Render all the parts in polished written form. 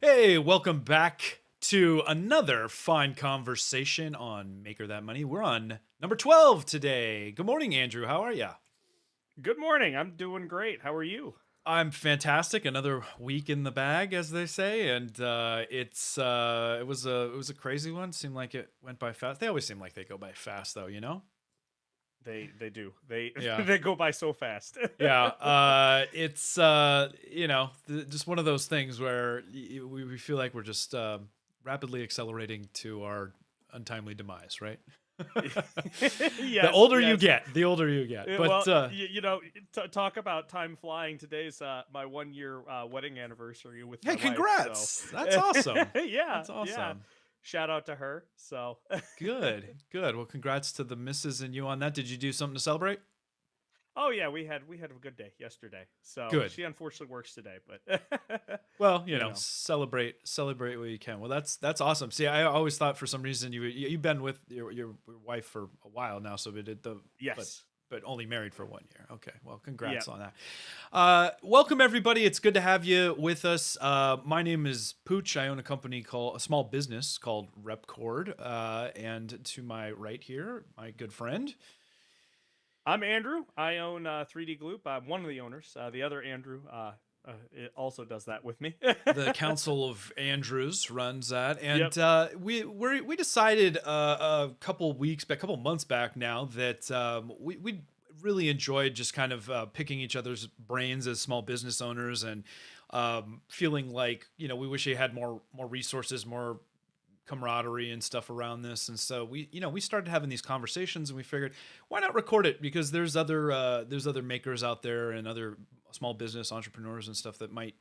Hey, welcome back to another fine conversation on Maker That Money. We're on number 12 today. Good morning, Andrew. How are you? Good morning. I'm doing great. How are you? I'm fantastic. Another week in the bag, as they say, and it was a crazy one. Seemed like it went by fast. They always seem like they go by fast, though. They do. They Yeah. they go by so fast. Yeah, it's just one of those things where we feel like we're just rapidly accelerating to our untimely demise, right? The Yes, older you yes. get, the older you get. But Well, talk about time flying. Today's my 1 year wedding anniversary with hey, my wife. So, congrats! That's awesome. yeah, That's yeah. awesome. Shout out to her. So, Good, good. Well, congrats to the missus and you on that. Did you do something to celebrate? oh yeah, we had a good day yesterday. So Good. she unfortunately works today, but Well, you know, celebrate what you can. Well, that's awesome. See, I always thought for some reason you've been with your wife for a while now, so we did but yes, but only married for 1 year. Okay, well, yeah. congrats on that. Welcome everybody. It's good to have you with us. My name is Pooch. I own a small business called Repkord. And to my right here, my good friend, I'm Andrew. I own 3D Gloop. I'm one of the owners. The other Andrew it also does that with me. the Council of Andrews runs that, Yep. and we decided a couple months back now that we really enjoyed just kind of picking each other's brains as small business owners and feeling like we wish we had more resources, more camaraderie and stuff around this. And so we started having these conversations, and we figured, why not record it, because there's other makers out there and other small business entrepreneurs and stuff that might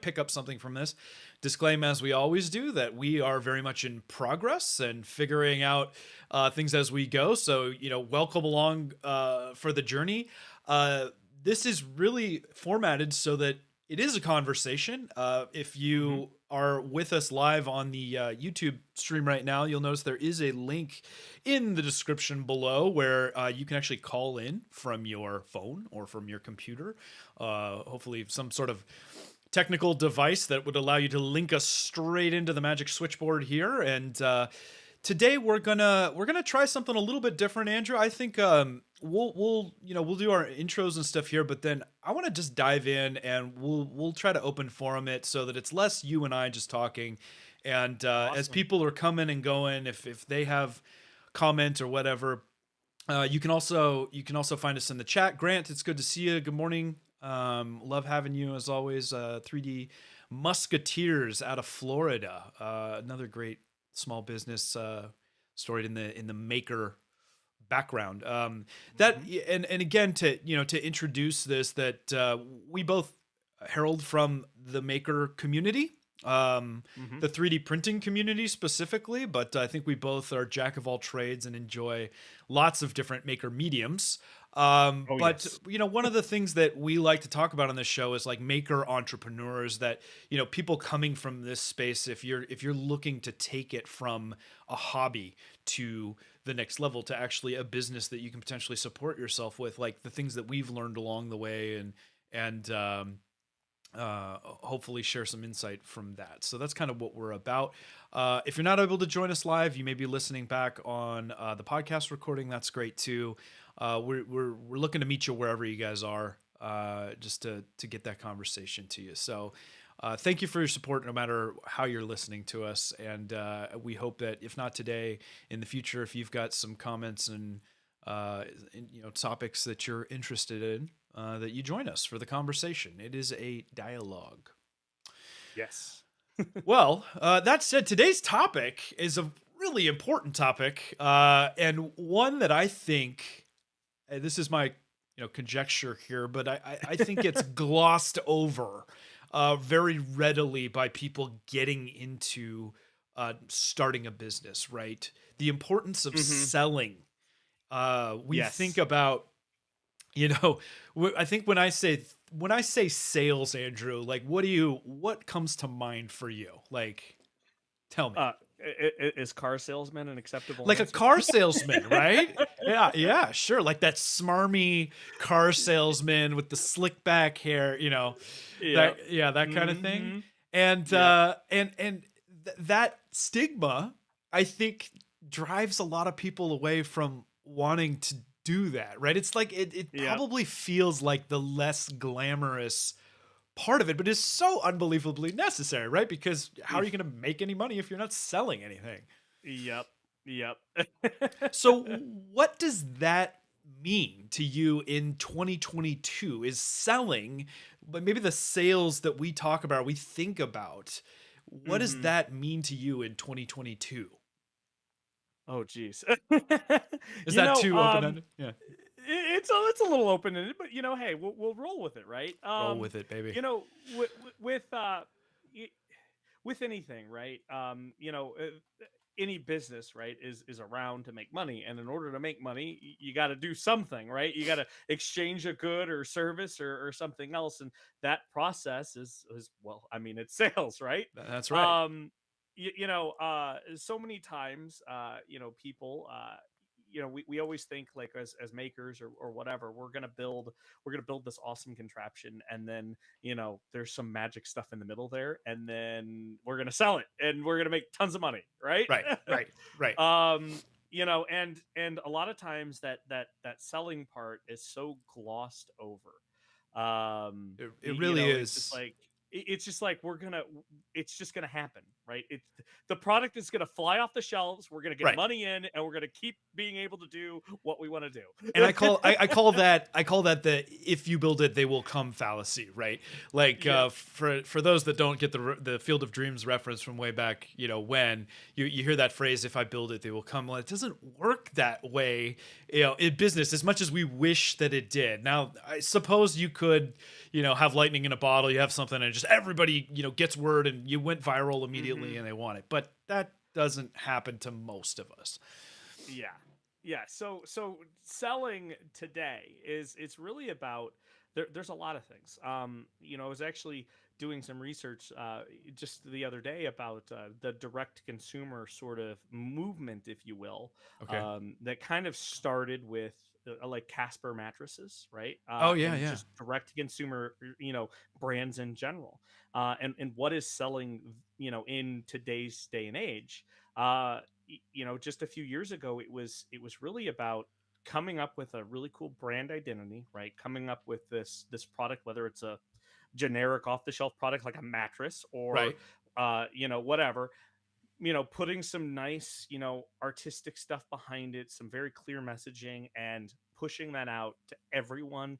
pick up something from this. Disclaim, as we always do, that we are very much in progress and figuring out things as we go. So welcome along for the journey. This is really formatted so that it is a conversation. If Hmm. you are with us live on the YouTube stream right now, you'll notice there is a link in the description below where you can actually call in from your phone or from your computer. Hopefully, some sort of technical device that would allow you to link us straight into the magic switchboard here. And today we're gonna try something a little bit different, Andrew. I think we'll do our intros and stuff here, but then I want to just dive in, and we'll try to open forum it so that it's less you and I just talking. And as Awesome. people are coming and going, if they have comment or whatever, you can also find us in the chat. Grant, it's good to see you. Good morning. Love having you as always. 3D Musketeers out of Florida. Another great small business story in the maker background. That Hmm. and again, to introduce this, that we both herald from the maker community, Hmm. the 3D printing community specifically, but I think we both are jack of all trades and enjoy lots of different maker mediums. Oh But yes. one of the things that we like to talk about on this show is like maker entrepreneurs, that people coming from this space. If you're looking to take it from a hobby to the next level, to actually a business that you can potentially support yourself with, like the things that we've learned along the way, and hopefully share some insight from that. So that's kind of what we're about. If you're not able to join us live, you may be listening back on the podcast recording. That's great too. We're looking to meet you wherever you guys are, just to get that conversation to you. So thank you for your support, no matter how you're listening to us. And we hope that if not today, in the future, if you've got some comments and topics that you're interested in, that you join us for the conversation. It is a dialogue. Yes. Well, that said, today's topic is a really important topic, and one that I think, this is my conjecture here, but I think it's glossed over very readily by people getting into starting a business. Right, the importance of Hmm. selling. We think Yes. about You know, I think when I say sales, Andrew, like what comes to mind for you? Like, tell me. Is car salesman an acceptable Like a answer? car salesman, right? Yeah, yeah, sure. Like that smarmy car salesman with the slick back hair, Yeah. that kind of thing. Hmm. And Yep. that stigma, I think, drives a lot of people away from wanting to do that, right? It's like it Yep. probably feels like the less glamorous part of it, but it's so unbelievably necessary, right? Because how are you going to make any money if you're not selling anything? Yep. Yep. So, what does that mean to you in 2022? Is selling, but maybe the sales that we talk about, we think about, what does hmm that mean to you in 2022? Oh, geez. Is you that know, too open ended? Yeah. it's a little open ended, but hey, we'll roll with it, right? Roll with it, baby. Y- with anything, right? Any business, right, is around to make money, and in order to make money, you got to do something, right? You got to exchange a good or service or something else, and that process is well, I mean, it's sales, right? That's right. Um, so many times, people, we always think like as makers or whatever, we're gonna build this awesome contraption, and then there's some magic stuff in the middle there, and then we're gonna sell it and we're gonna make tons of money, right? Right. Right. Right. And a lot of times that selling part is so glossed over. It really It's just is. like it's just like it's just gonna happen, right? It's the product is gonna fly off the shelves, we're gonna get Right. money in, and we're gonna keep being able to do what we want to And do. I call that the if you build it they will come fallacy, right? Like Yep. for those that don't get the Field of Dreams reference from way back, when you hear that phrase, if I build it they will come. Well, it doesn't work that way, in business, as much as we wish that it did. Now I suppose you could, have lightning in a bottle, you have something and just everybody, gets word and you went viral immediately hmm and they want it, but that doesn't happen to most of us. Yeah. Yeah. So selling today is it's really about there's a lot of things. I was actually doing some research just the other day about the direct consumer sort of movement, if you will, Okay. that kind of started with like Casper mattresses, right? Oh yeah, And yeah. just direct to consumer, brands in general. And what is selling, in today's day and age. Just a few years ago, it was really about coming up with a really cool brand identity, right? Coming up with this product, whether it's a generic off the shelf product like a mattress or Right. whatever, putting some nice, artistic stuff behind it, some very clear messaging, and pushing that out to everyone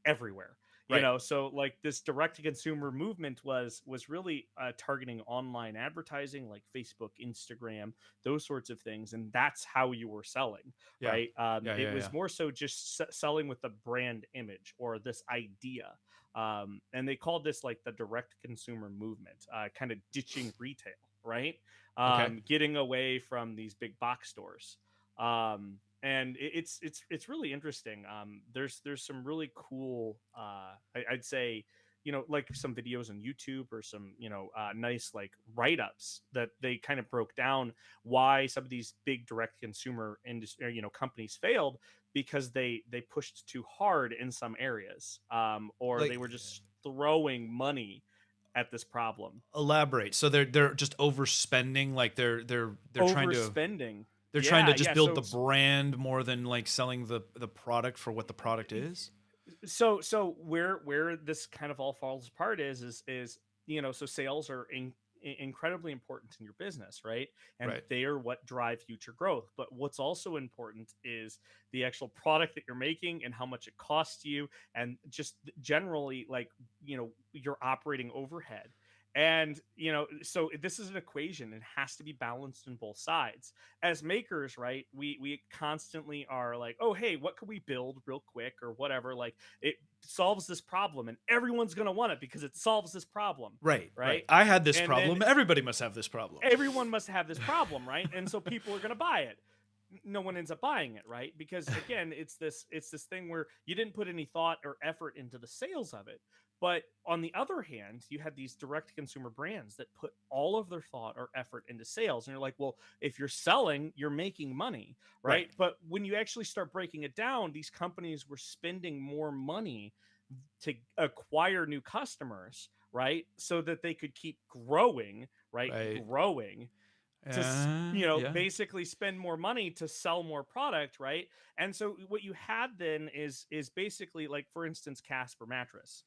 everywhere. Right. So like this direct to consumer movement was really targeting online advertising like Facebook, Instagram, those sorts of things, and that's how you were selling, Yeah. right? Yeah, It yeah, yeah. was more so just selling with the brand image or this idea. And they called this like the direct consumer movement, kind of ditching retail, right? Okay. Getting away from these big box stores. And it's really interesting. There's some really cool, I'd say, like some videos on YouTube or some, nice like write ups that they kind of broke down why some of these big direct consumer industry, companies failed because they pushed too hard in some areas, or they Like, were just throwing money at this problem. elaborate. So they're just overspending. Like they're trying to Overspending. they're trying to Yeah, just yeah. build So the brand more than like selling the product for what the product is. so where this kind of all falls apart is so sales are incredibly important in your business, right? And Right. they are what drive future growth, but what's also important is the actual product that you're making and how much it costs you, and just generally like your operating overhead. And so this is an equation, it has to be balanced in both sides. As makers, right, we constantly are like, oh hey, what can we build real quick or whatever, like it solves this problem and everyone's going to want it because it solves this problem, Right. Right. right? I had this And then problem. Everybody must have this problem. everyone must have this problem, right? And so people are going to buy it. No one ends up buying it, right? Because again, it's this thing where you didn't put any thought or effort into the sales of it. But on the other hand, you had these direct consumer brands that put all of their thought or effort into sales. And you're like, well, if you're selling, you're making money, Right. right? But when you actually start breaking it down, these companies were spending more money to acquire new customers, right? So that they could keep growing, right? Right. Growing to you know, Yeah. basically spend more money to sell more product, right? And so what you had then is basically, like, for instance, Casper mattress.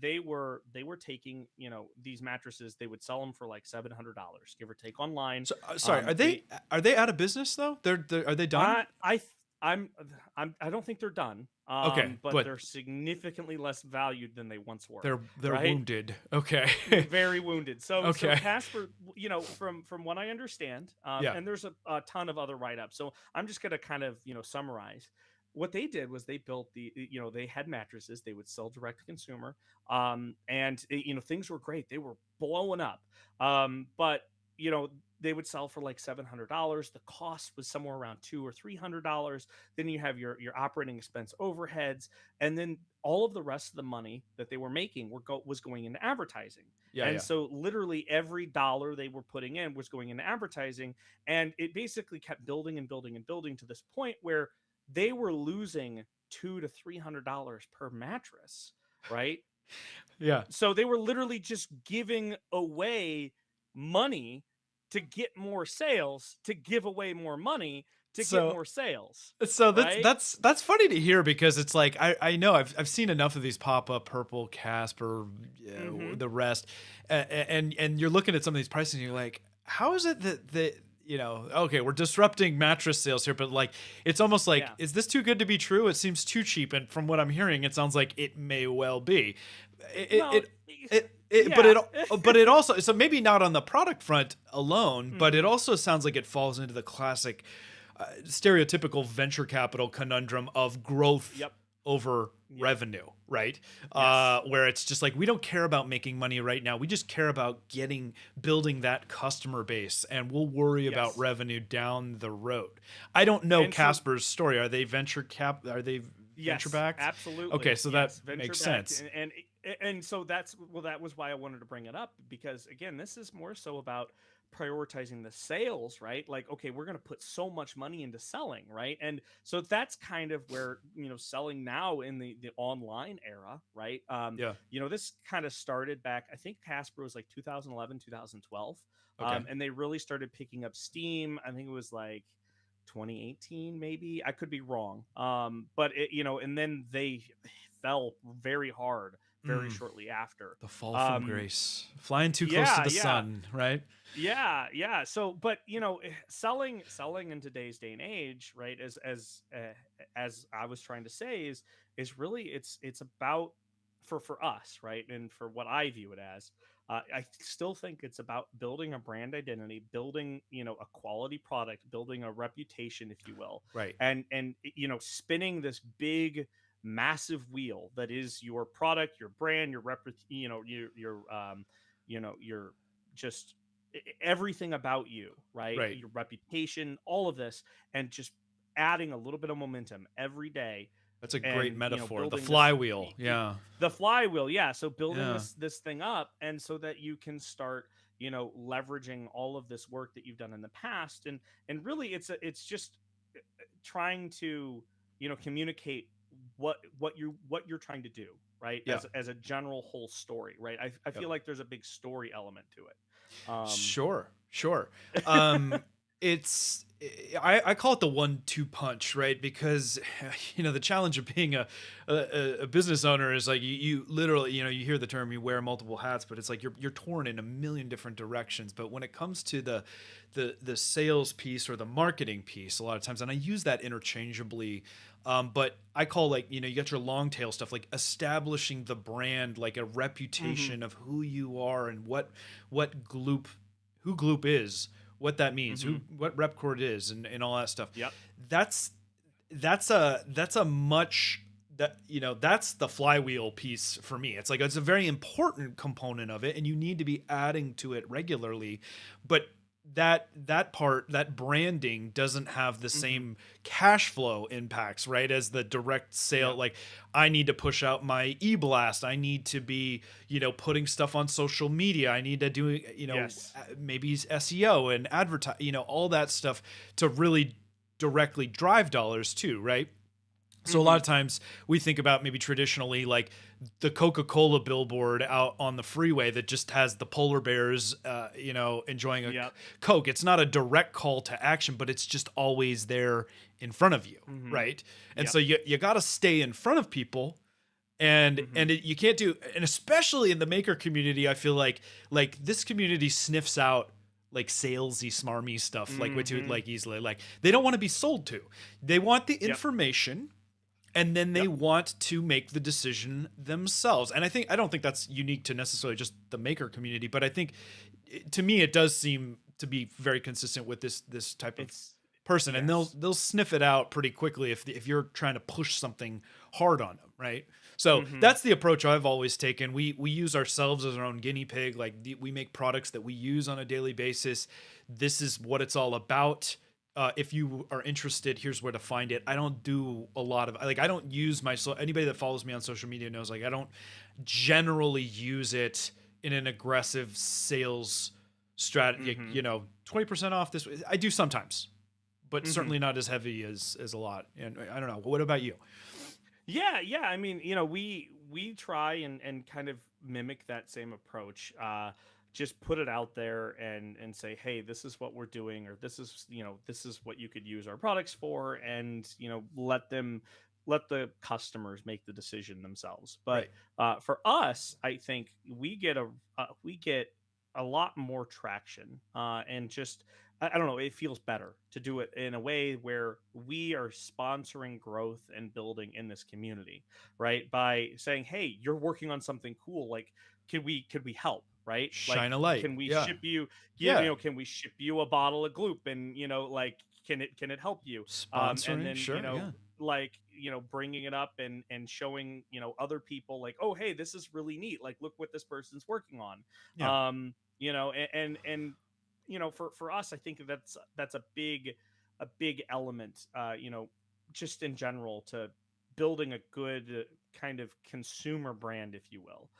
They were taking, you know, these mattresses, they would sell them for like $700, give or take, online. So sorry, They are they out of business though? They're are they done? I th- I don't think they're done. Okay, But but they're significantly less valued than they once were, they're right? wounded. Okay. Very wounded. So Okay. Casper, you know, from what I understand, Yeah. and there's a ton of other write ups. So I'm just gonna kind of, you know, summarize. What they did was they built you know, they had mattresses they would sell direct to consumer, and you know, things were great. They were blowing up, but you know, they would sell for like $700. The cost was somewhere around $200 or $300. Then you have your operating expense overheads, and then all of the rest of the money that they were making was going into advertising. Yeah, And yeah. so literally every dollar they were putting in was going into advertising, and it basically kept building and building and building to this point where they were losing $200 to $300 per mattress, right? Yeah. So they were literally just giving away money to get more sales, to give away more money to get So more sales, so right? that's funny to hear because it's like I know I've seen enough of these pop up Purple, Casper, Mhm. the rest, and you're looking at some of these prices and you're like, how is it that you know, okay, we're disrupting mattress sales here, but like it's almost like, Yeah. is this too good to be true? It seems too cheap, and from what I'm hearing, it sounds like it may well be. It Well, it. It, yeah. but it also, so maybe not on the product front alone, but it Mhm. also sounds like it falls into the classic stereotypical venture capital conundrum of growth Yep. over Yep. revenue, right? Yes. Where it's just like, we don't care about making money right now. We just care about building that customer base, and we'll worry about Yes. revenue down the road. I don't know And so Casper's story. Are they Are they venture yes, backed? Okay, absolutely. so that Yes, venture makes backed, sense. and so that's, well, that was why I wanted to bring it up, because again, this is more so about prioritizing the sales, right? Like, okay, we're going to put so much money into selling, right? And so that's kind of where, you know, selling now in the online era, right? Yeah. You know, this kind of started back, I think Casper was like 2011, 2012. Okay. And they really started picking up steam. I think it was like 2018, maybe. I could be wrong. But it, you know, and then they fell very hard very Mm, shortly after. the fall from Um, grace, flying too close to yeah, the yeah, sun, right? yeah. So, but you know, selling in today's day and age, right? As I was trying to say, is really, it's about, for us, right, and for what I view it as. I still think it's about building a brand identity, building, you know, a quality product, building a reputation, if you will, Right. and you know, spinning this big, massive wheel that is your product, your brand, your you know, you know, your just everything about you, right? Right. Your reputation, all of this, and just adding a little bit of momentum every day, That's a great and you know, metaphor. The building this flywheel. Yeah. the flywheel, yeah. So building Yeah. this thing up, and so that you can start, you know, leveraging all of this work that you've done in the past, and really, it's just trying to, you know, communicate what you're trying to do, right, Yeah. as a general whole story, right? I Yep. feel like there's a big story element to it. Sure. Sure. Um, it's I call it the 1-2 punch, right? Because you know, the challenge of being a business owner is like, you literally, you know, you hear the term, you wear multiple hats, but it's like you're torn in a million different directions. But when it comes to the sales piece or the marketing piece, a lot of times, and I use that interchangeably, but I call, like, you know, you got your long tail stuff, like establishing the brand, like a Hmm. reputation of who you are and what Gloop, who Gloop is, what that means, Hmm. what Repkord is, and all that stuff. Yep. That's that's a much, that, you know, that's the flywheel piece for me. It's like, it's a very important component of it, and you need to be adding to it regularly. But that part, that branding, doesn't have the Hmm. same cash flow impacts, right, as the direct sale. Yep. Like, I need to push out my e-blast, I need to be, you know, putting stuff on social media, I need to do, you know, Yes. maybe SEO and advertise, you know, all that stuff to really directly drive dollars too, right? So a lot Mm-hmm. of times we think about maybe traditionally like the Coca-Cola billboard out on the freeway that just has the polar bears, enjoying a Yep. Coke. It's not a direct call to action, but it's just always there in front of you, Mm-hmm. right? And Yep. so you got to stay in front of people, Mm-hmm. you can't do, and especially in the maker community, I feel like this community sniffs out like salesy smarmy stuff like way too Mm-hmm. like easily. Like they don't want to be sold to. They want the Yep. information, and then they Yep. want to make the decision themselves. And I don't think that's unique to necessarily just the maker community, but I think to me it does seem to be very consistent with this type of It's person, and yes. they'll sniff it out pretty quickly if you're trying to push something hard on them, right? So Mm-hmm. that's the approach I've always taken. We use ourselves as our own guinea pig. Like we make products that we use on a daily basis. This is what it's all about. If you are interested, here's where to find it. I don't do a lot of like I don't use my anybody that follows me on social media knows like I don't generally use it in an aggressive sales strategy. Mm-hmm. 20% off this. I do sometimes, but Mm-hmm. certainly not as heavy as a lot. And I don't know. What about you? Yeah, yeah. I mean, we try and kind of mimic that same approach. Just put it out there and say, hey, this is what we're doing, or this is what you could use our products for, and let the customers make the decision themselves. But Right. for us, I think we get a lot more traction, and just I don't know, it feels better to do it in a way where we are sponsoring growth and building in this community, right? By saying, "Hey, you're working on something cool. Like, could we help?" Right? Like, Shine a light. can we Yeah. ship you? Yeah. Can we ship you a bottle of Gloop? And like, can it help you? And Sponsoring. then Sure. Yeah. like bringing it up and showing other people like, oh, hey, this is really neat. Like, look what this person's working on. Yeah. And for us, I think that's a big element, just in general, to building a good kind of consumer brand, if you will.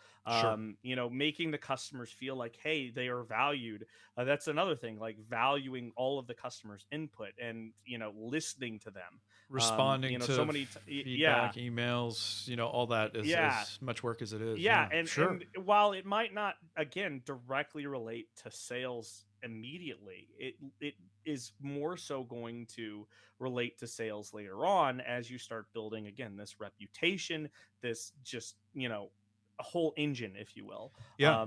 Sure. Making the customers feel like, hey, they are valued. That's another thing, like valuing all of the customers input and listening to them. Responding So to many yeah. feedback, emails, all that is Yeah. as much work as it is. Yeah, Yeah. and Sure. and while it might not, again, directly relate to sales immediately, it is more so going to relate to sales later on as you start building, again, this reputation, this just a whole engine, if you will, Yeah.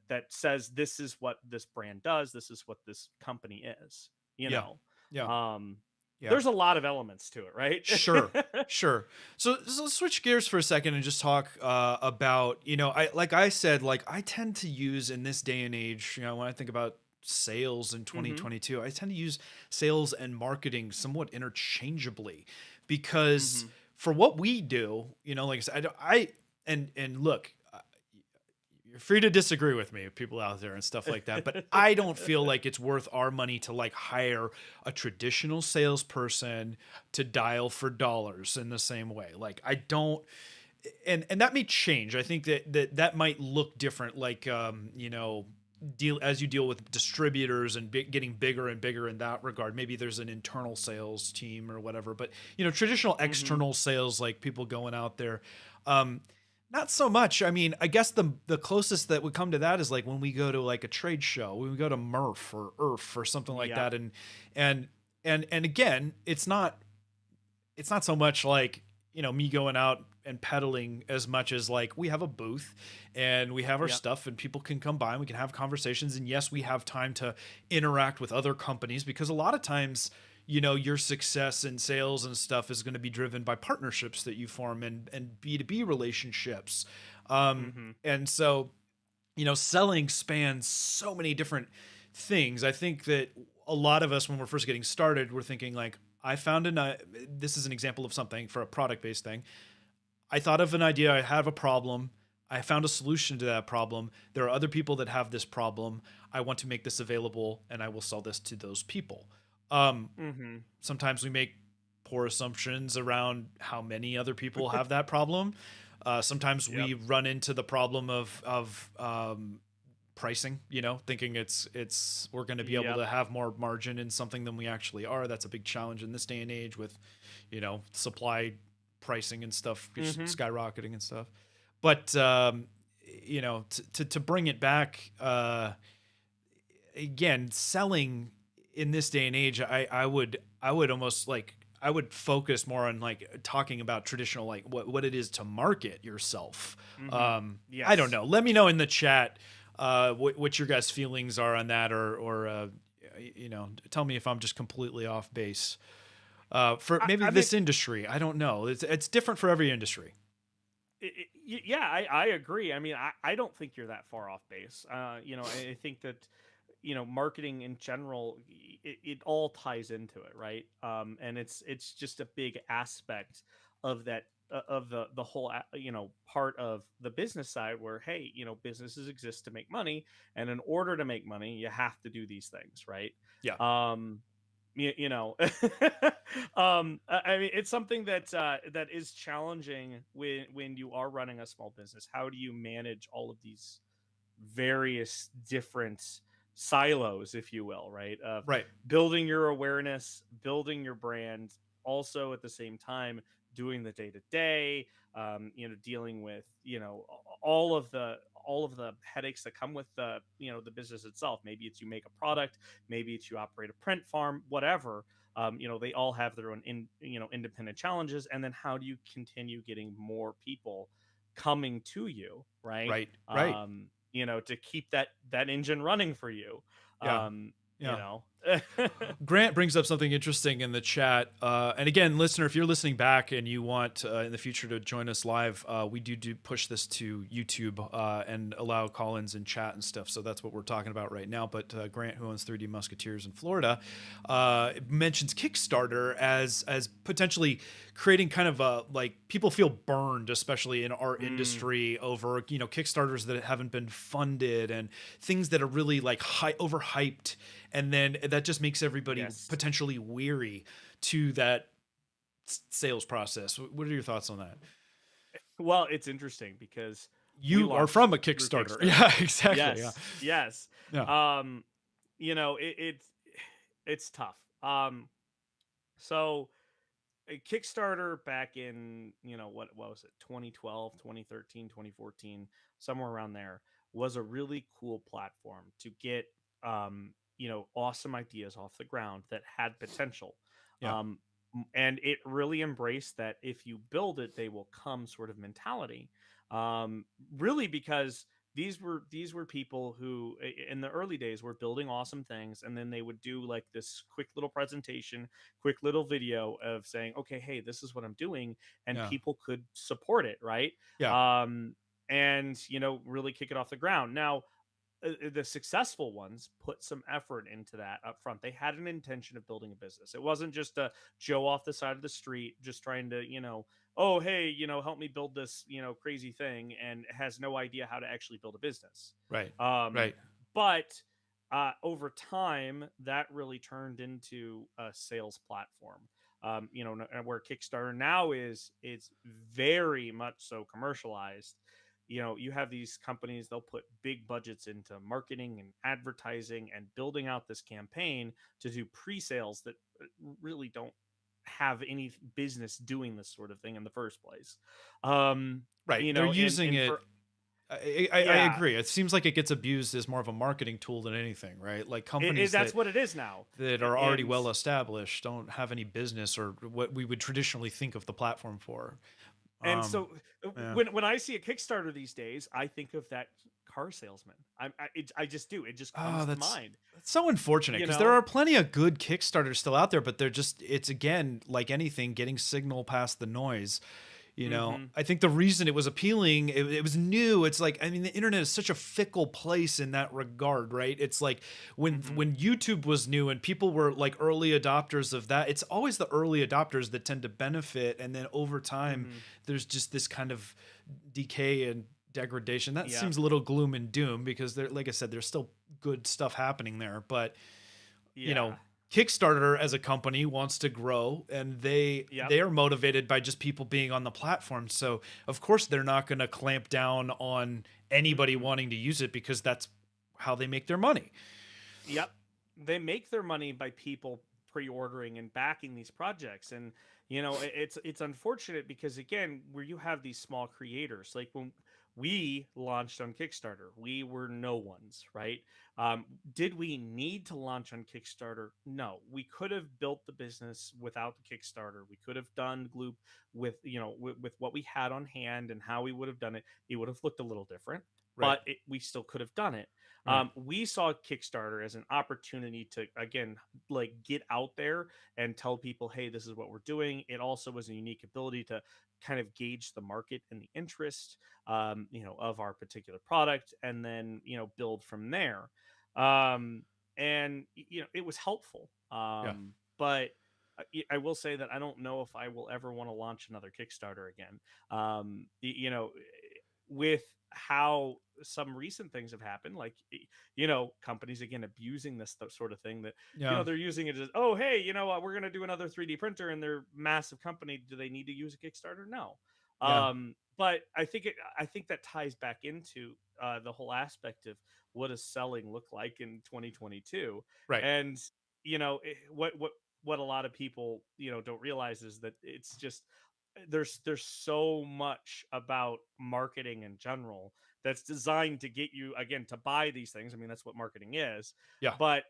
that says this is what this brand does, this is what this company is. You Yeah. know, Yeah. um, Yeah. there's a lot of elements to it, Sure, right? sure. So let's switch gears for a second and just talk about I like I said like I tend to use in this day and age when I think about sales in Hmm. 2022 I tend to use sales and marketing somewhat interchangeably because Hmm. for what we do like I said and look you're free to disagree with me, people out there and stuff like that, but I don't feel like it's worth our money to like hire a traditional salesperson to dial for dollars in the same way. Like I don't, and that may change. I think that might look different. Like deal as you deal with distributors and getting bigger and bigger in that regard. Maybe there's an internal sales team or whatever, but traditional Hmm. external sales, like people going out there. Um, not so much. I mean, I guess the closest that would come to that is like when we go to like a trade show, when we go to Murph or ERF or something like Yep. that, and and again, it's not so much like me going out and peddling as much as like we have a booth and we have our Yep. stuff and people can come by and we can have conversations, and yes, we have time to interact with other companies because a lot of times your success in sales and stuff is going to be driven by partnerships that you form and B2B relationships. Hmm. And so selling spans so many different things. I think that a lot of us, when we're first getting started, we're thinking like, I found this is an example of something for a product based thing. I thought of an idea. I have a problem. I found a solution to that problem. There are other people that have this problem. I want to make this available and I will sell this to those people. Um, Hmm. Sometimes we make poor assumptions around how many other people have that problem. Sometimes Yep. we run into the problem of pricing, thinking it's we're going to be able Yep. to have more margin in something than we actually are. That's a big challenge in this day and age with, supply pricing and stuff just Mm-hmm. skyrocketing and stuff. But to bring it back, again, selling in this day and age, I would almost like I would focus more on like talking about traditional, like what it is to market yourself. Mm-hmm. I don't Yes. know. Let me know in the chat what your guys' feelings are on that, or tell me if I'm just completely off base. For maybe I mean, this industry, I don't know. It's different for every industry. yeah, I agree. I mean, I don't think you're that far off base. I think that marketing in general, it all ties into it, right? And it's just a big aspect of that, of the whole part of the business side, where hey, businesses exist to make money, and in order to make money you have to do these things, right? Yeah. um I mean, it's something that that is challenging when you are running a small business. How do you manage all of these various different silos, if you will, right? Of Right. building your awareness, building your brand, also at the same time doing the day to day, dealing with all of the headaches that come with the business itself. Maybe it's you make a product, maybe it's you operate a print farm, whatever. They all have their own independent challenges. And then how do you continue getting more people coming to you, right? Right. Right. To keep that engine running for you. Yeah. Um, you Yeah. know. Grant brings up something interesting in the chat. And again, listener, if you're listening back and you want in the future to join us live, we do push this to YouTube and allow call-ins and chat and stuff. So that's what we're talking about right now. But Grant, who owns 3D Musketeers in Florida, mentions Kickstarter as potentially creating kind of a, like, people feel burned, especially in our Mm, industry, over Kickstarters that haven't been funded and things that are really like overhyped, and then that just makes everybody yes. potentially weary to that sales process. What are your thoughts on that? Well, it's interesting because we You are launched from a through Kickstarter. Kickstarter. Yeah, exactly. Yeah. Yes. Yes. Yeah. Um, it's tough. So a Kickstarter back in, what was it, 2012, 2013, 2014, somewhere around there, was a really cool platform to get awesome ideas off the ground that had potential. Yeah. And it really embraced that if you build it they will come sort of mentality. um Really, because these were people who in the early days were building awesome things, and then they would do like this quick little presentation, quick little video of saying, okay, hey, this is what I'm doing, and Yeah. people could support it, right? Yeah. And really kick it off the ground. Now, the successful ones put some effort into that up front. They had an intention of building a business. It wasn't just a Joe off the side of the street just trying to, oh, hey, help me build this, crazy thing, and has no idea how to actually build a business. Right. Um, Right. but over time, that really turned into a sales platform. Where Kickstarter now is, it's very much so commercialized. You have these companies, they'll put big budgets into marketing and advertising and building out this campaign to do pre-sales that really don't have any business doing this sort of thing in the first place. um Right. They're using and it. for I Yeah, agree. It seems like it gets abused as more of a marketing tool than anything, right? Like companies that's what it is now. that are already And well established don't have any business or what we would traditionally think of the platform for. And Um, so yeah. when I see a Kickstarter these days, I think of that car salesman. I just do. It just Oh, comes to mind. that's so unfortunate You because there know. are plenty of good Kickstarters still out there, but they're just, it's again like anything, getting signal past the noise. Hmm. I think the reason it was appealing, it was new. It's like, I mean, the internet is such a fickle place in that regard, right? It's like Hmm. when YouTube was new and people were like early adopters of that, it's always the early adopters that tend to benefit, and then over time Hmm. there's just this kind of decay and degradation. That Yeah. seems a little gloom and doom because there, like I said, there's still good stuff happening there, but you know, Yeah. Kickstarter as a company wants to grow, and Yep. they are motivated by just people being on the platform. So of course they're not going to clamp down on anybody Mm-mm. wanting to use it, because that's how they make their money. Yep. They make their money by people pre-ordering and backing these projects. And it's unfortunate because, again, where you have these small creators, like when we launched on Kickstarter, we were no ones, right? Did we need to launch on Kickstarter? No. We could have built the business without the Kickstarter. We could have done Gloop with, with what we had on hand, and how we would have done it. It would have looked a little different, Right. but we still could have done it. Right. We saw Kickstarter as an opportunity to, again, like, get out there and tell people, hey, this is what we're doing. It also was a unique ability to kind of gauge the market and the interest, of our particular product, and then build from there. Um, and it was helpful. Yeah. But I will say that I don't know if I will ever want to launch another Kickstarter again. With how some recent things have happened, like, companies, again, abusing this sort of thing, that Yeah. they're using it as, oh, hey, we're going to do another 3D printer, and they're massive company. Do they need to use a Kickstarter? No. Yeah. But I think that ties back into the whole aspect of what does selling look like in 2022. Right. And what a lot of people don't realize is that it's just, there's so much about marketing in general that's designed to get you, again, to buy these things. I mean, that's what marketing is. Yeah. But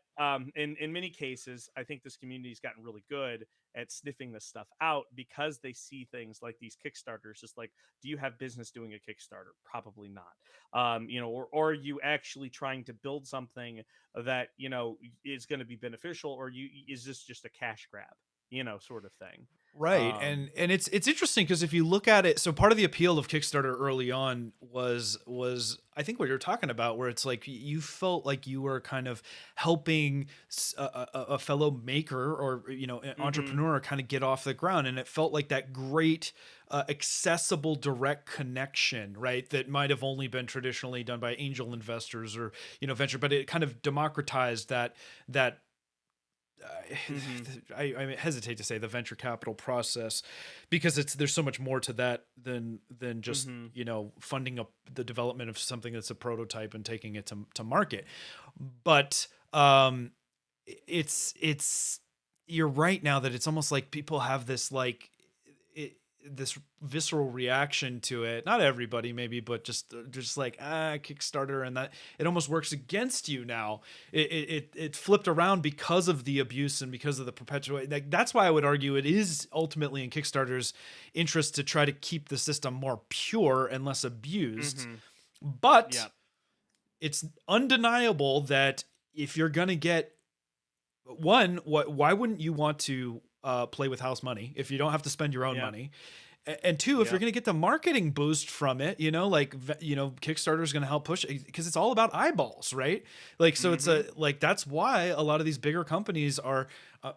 in many cases, I think this community's gotten really good at sniffing this stuff out, because they see things like these Kickstarters. Just like, do you have business doing a Kickstarter? Probably not. Or are you actually trying to build something that is going to be beneficial, or is this just a cash grab, sort of thing. Right. um And it's interesting because if you look at it, so part of the appeal of Kickstarter early on was I think what you're talking about, where it's like you felt like you were kind of helping a fellow maker, or an mhm. entrepreneur, kind of get off the ground, and it felt like that great accessible direct connection, right, that might have only been traditionally done by angel investors or venture, but it kind of democratized that Mhm. I hesitate to say the venture capital process, because there's so much more to that than just Mhm. funding up the development of something that's a prototype and taking it to market. But it's you're right now that it's almost like people have this like it, this visceral reaction to it. Not everybody maybe, but just like Kickstarter, and that it almost works against you now. It flipped around because of the abuse and because of the perpetuate. Like, that's why I would argue it is ultimately in Kickstarter's interest to try to keep the system more pure and less abused. Mhm. But Yep. it's undeniable that if you're gonna get one, why wouldn't you want to play with house money if you don't have to spend your own Yep. money? And two, if you're Yep. going to get the marketing boost from it, like Kickstarter is going to help push it because it's all about eyeballs, right? Like, so it's Mhm. a like that's why a lot of these bigger companies are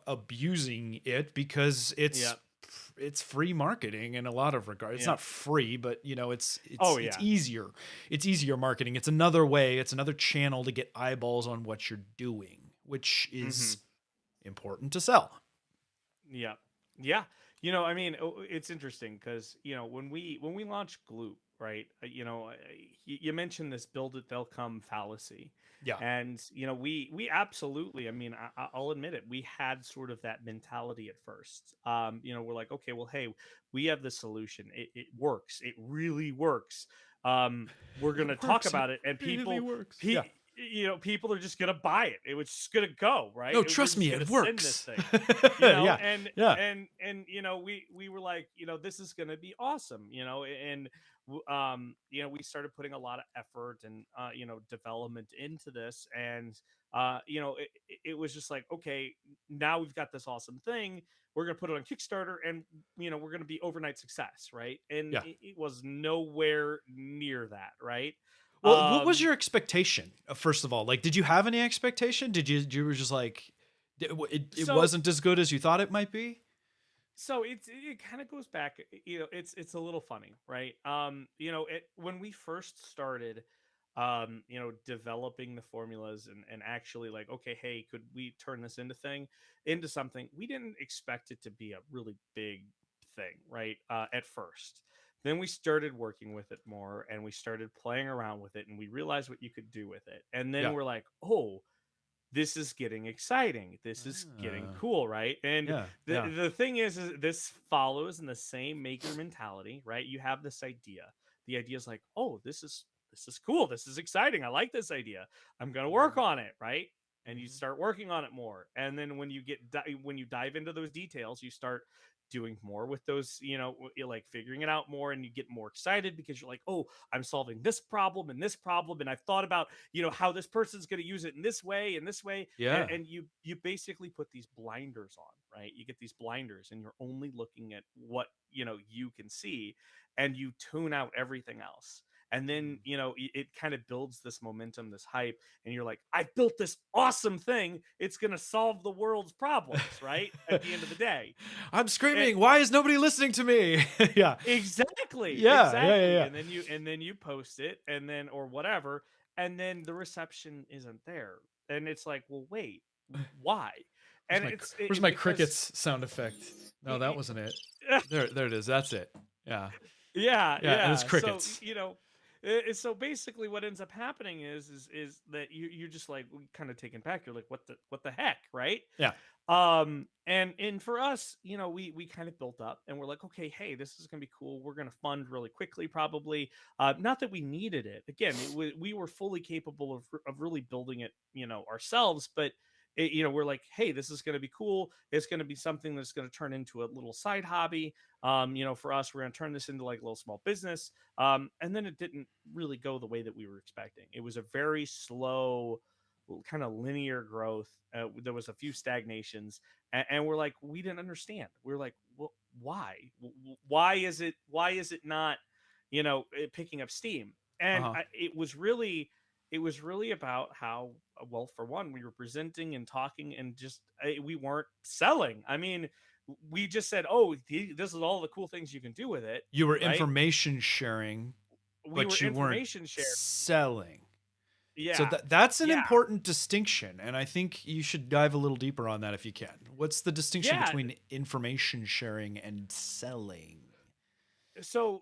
abusing it, because it's Yep. it's free marketing in a lot of regards. It's not Yep. free, but it's Oh, it's yeah. easier. It's easier marketing. It's another way. It's another channel to get eyeballs on what you're doing, which is Mhm. important to sell. Yep. Yeah. I mean, it's interesting because when we launched Gloop, right? You mentioned this "build it, they'll come" fallacy. Yeah. And we absolutely, I mean, I'll admit it, we had sort of that mentality at first. We're like, okay, well, hey, we have the solution. It works. It really works. We're It gonna talk works. It about it, and really people, works. pe- Yeah. people are just gonna buy it. It was just gonna go, right. No, We're trust just me, gonna it send this works. thing, Yeah. and Yeah. we were like, this is going to be awesome, and we started putting a lot of effort and development into this. And it was just like, okay, now we've got this awesome thing. We're going to put it on Kickstarter, and we're going to be overnight success, right? And Yeah. it was nowhere near that, right? Well, what was um your expectation? First of all, like, did you have any expectation? You were just like, it so wasn't as good as you thought it might be? it kind of goes back, it's a little funny, right? When we first started developing the formulas, and actually, like, okay, hey, could we turn this into something, we didn't expect it to be a really big thing, right? At first, Then we started working with it more, and we started playing around with it, and we realized what you could do with it. And then Yeah. we're like, oh, this is getting exciting. This is getting Ah, cool, right? And yeah. the Yeah. the thing is this follows in the same maker mentality, right? You have this idea. The idea is like, oh, this is cool. This is exciting. I like this idea. I'm gonna work Mhm. on it, right? And you Mhm. start working on it more. And then when you dive into those details, you start doing more with those, like figuring it out more, and you get more excited because you're like, oh, I'm solving this problem and this problem, and I've thought about how this person's going to use it in this way and this way, and, Yeah. and you basically put these blinders on, right? You get these blinders and you're only looking at what you can see, and you tune out everything else. And then Mm. it kind of builds this momentum, this hype, and you're like, I've built this awesome thing, it's going to solve the world's problems, right, at the end of the day. I'm And screaming. Why is nobody listening to me? Yeah. exactly, Yeah. Yeah. Yeah. exactly. Yeah. And then you post it, and then or whatever, and then the reception isn't there. And it's like, well, wait, why? And Where's it my because crickets sound effect? No, that it, wasn't it. There it is. That's it. Yeah. yeah, Yeah. And it's yeah. So crickets. so basically, what ends up happening is that you're just like kind of taken back. You're like, what the heck, right? Yeah. And for us, we kind of built up, and we're like, okay, hey, this is gonna be cool. We're gonna fund really quickly, probably. Not that we needed it. Again, we were fully capable of really building it, ourselves. But we're like, hey, this is gonna be cool. It's gonna be something that's gonna turn into a little side hobby. For us, we're gonna turn this into like a little small business. And then it didn't really go the way that we were expecting. It was a very slow, kind of linear growth. There was a few stagnations, and we're like, we didn't understand. We're like, well, why? Why is it not, picking up steam? Uh And huh. it was really about how, well, for one, we were presenting and talking, and just we weren't selling. I mean, we just said, oh, this is all the cool things you can do with it, You were right? information sharing, We were but you weren't information share. selling. So Yeah, that's an yeah, important distinction, and I think you should dive a little deeper on that if you can. What's the distinction yeah. between information sharing and selling? So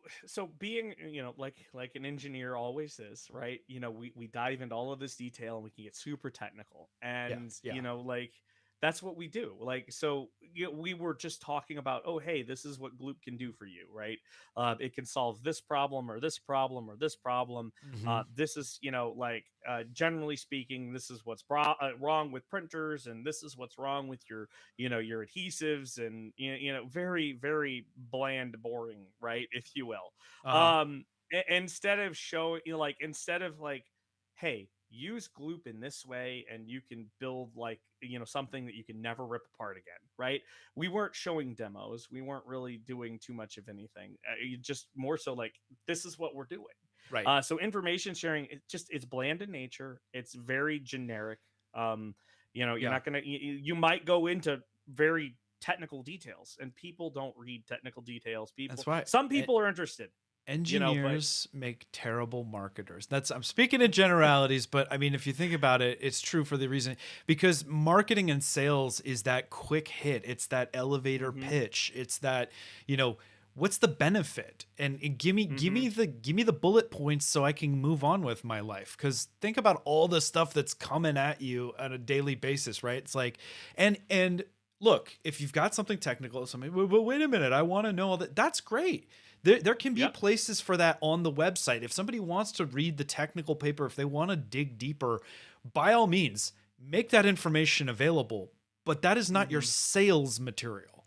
being, like an engineer always is, right? We dive into all of this detail, and we can get super technical, Yeah, and yeah. like that's what we do. Like, so we were just talking about, oh, hey, this is what Gloop can do for you, right? It can solve this problem or this problem or this problem. Hmm. This is, generally speaking, this is what's wrong with printers, and this is what's wrong with your adhesives, and very, very bland, boring, right, if you will. Uh huh. Instead of showing, instead of like, hey, use Gloop in this way, and you can build, like, something that you can never rip apart again, right? We weren't showing demos, we weren't really doing too much of anything. Just more so like, this is what we're doing. Right. So information sharing, it's bland in nature. It's very generic. You're Yeah, not gonna. You might go into very technical details, and people don't read technical details. that's right. Some people are interested, but Engineers make terrible marketers. That's I'm speaking in generalities, but I mean if you think about it, it's true for the reason because marketing and sales is that quick hit. It's that elevator hmm pitch. It's that, you know, what's the benefit? And hmm give me the bullet points so I can move on with my life. Cuz think about all the stuff that's coming at you on a daily basis, right? It's like and look, if you've got something technical, something, but wait a minute, I want to know all that. That's great. There can be yep. places for that on the website. If somebody wants to read the technical paper, if they want to dig deeper, by all means, make that information available. But that is not your hmm sales material.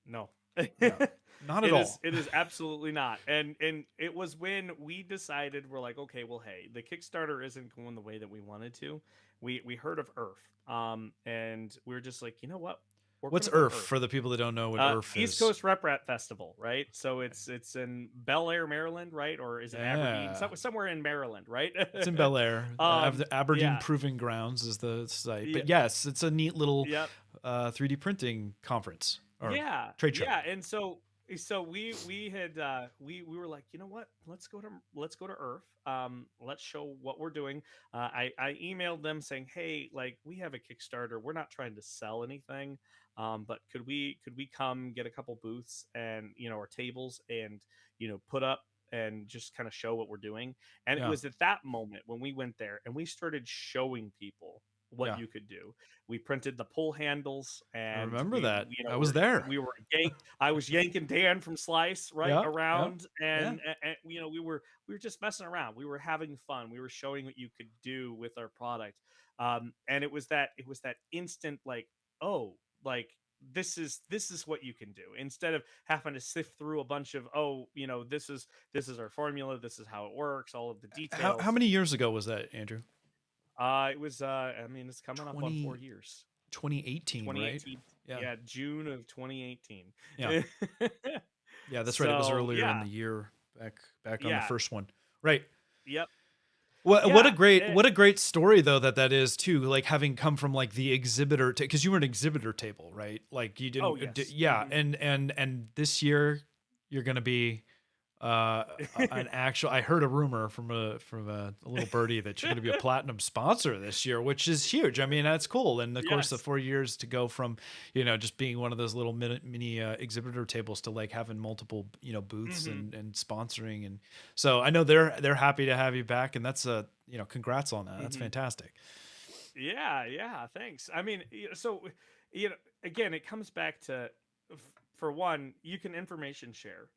No. No, not at It is all. it is absolutely not. And it was when we decided, we're like, okay, well, hey, the Kickstarter isn't going the way that we wanted to. We heard of Earth. And we were just like, you know what? We're What's gonna go to ERF Earth. for the people that don't know what ERF East is? Coast Rep Rat Festival, right? So it's in Bel Air, Maryland, right? Or is it Aberdeen? Yeah. Somewhere in Maryland, right? It's in Bel Air. The Aberdeen Yeah, Proving Grounds is the site. yeah, But yes, it's a neat little yep. 3D printing conference or Yeah, trade show. yeah. And so So we were like, you know what, let's go to earth, let's show what we're doing. I emailed them saying, hey, like, we have a Kickstarter, we're not trying to sell anything, but could we come get a couple booths and, our tables, and, put up and just kind of show what we're doing. And it Yeah. was at that moment when we went there and we started showing people what Yeah. you could do. We printed the pull handles, I and remember we that. you I know was there. we were I was yanking Dan from Slice right Yeah. Yeah. around, Yeah. and we were just messing around. We were having fun. We were showing what you could do with our product, and it was that instant, like, oh, like, this is what you can do, instead of having to sift through a bunch of, oh, this is our formula, this is how it works, all of the How details. many years ago was that, Andrew? It was, I mean, it's coming up on 4 20 years. 2018, right? 2018. Yeah. Yeah, June of 2018. Yeah. Yeah, that's right. It was So, earlier in yeah. the year, back on the Yeah. first one. Right. Yep. What a Yeah. great what a great story though that is too, like having come from like the exhibitor, because you were an exhibitor table, right? Like you Oh, didn't yes. yeah, Mhm. and this year you're going to be uh an actual, I heard a rumor from a little birdie that you're going to be a platinum sponsor this year, which is huge. I mean, that's cool. And of course the Yes. 4 years to go from, just being one of those little mini exhibitor tables to like having multiple, booths Mhm. and sponsoring. And so I know they're happy to have you back, and that's congrats on that. That's Mhm. fantastic. Yeah, yeah, thanks. I mean, so, you know, again, it comes back to, for one, you can information share,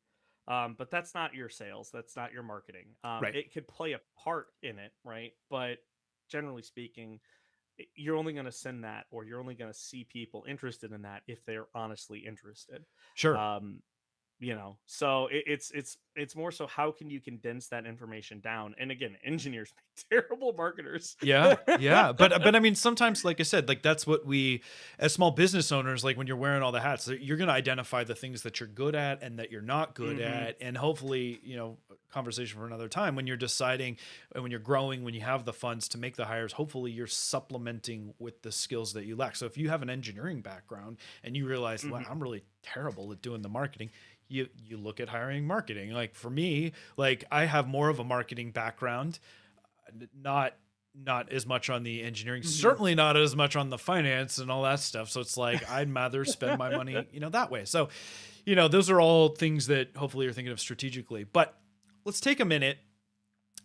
but that's not your sales, that's not your marketing. Right. It could play a part in it, right? But generally speaking, you're only going to send that, or you're only going to see people interested in that if they're honestly interested. Sure. Um, so it's more so, how can you condense that information down? And again, engineers make terrible marketers. Yeah, yeah, but I mean, sometimes, like I said, like that's what we, as small business owners, like when you're wearing all the hats, you're going to identify the things that you're good at and that you're not good Hmm. at, and hopefully, conversation for another time, when you're deciding and when you're growing, when you have the funds to make the hires, hopefully you're supplementing with the skills that you lack. So if you have an engineering background and you realize, wow, Hmm. I'm really terrible at doing the marketing, you look at hiring marketing. Like for me, like I have more of a marketing background, not as much on the engineering, Hmm. certainly not as much on the finance and all that stuff. So it's like I'd rather spend my money, that way. So, those are all things that hopefully you're thinking of strategically. But let's take a minute.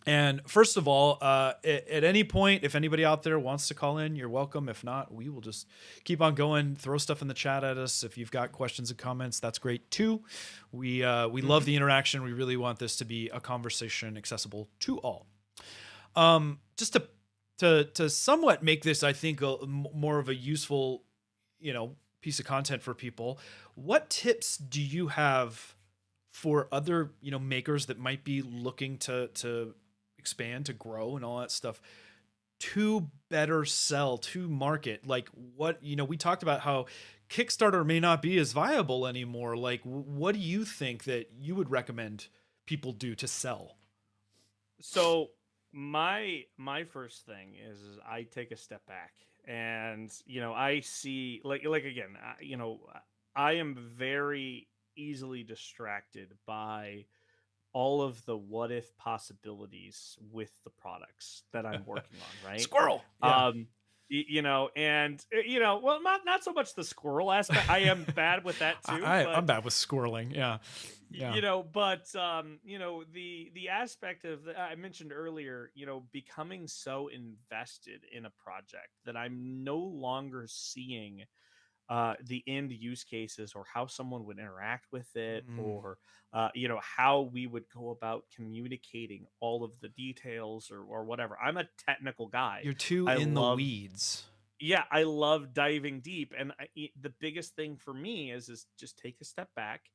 And first of all, at any point, if anybody out there wants to call in, you're welcome. If not, we will just keep on going. Throw stuff in the chat at us. If you've got questions and comments, that's great too. We love Hmm. the interaction. We really want this to be a conversation accessible to all. Just to somewhat make this, I think, more of a useful, piece of content for people. What tips do you have for other, makers that might be looking to expand, to grow, and all that stuff, to better sell, to market? Like what, we talked about how Kickstarter may not be as viable anymore. Like, what do you think that you would recommend people do to sell? So my first thing is I take a step back, and I see, like again, I am very easily distracted by all of the what if possibilities with the products that I'm working on, right? Squirrel. Yeah. Um, and well, not so much the squirrel aspect. I am bad with that too, I'm but bad with squirreling. Yeah. Yeah. the aspect of I mentioned earlier, becoming so invested in a project that I'm no longer seeing the end use cases, or how someone would interact with it, Mm. or how we would go about communicating all of the details, or whatever. I'm a technical guy. You're too I in the love weeds. Yeah, I love diving deep, and the biggest thing for me is just take a step back.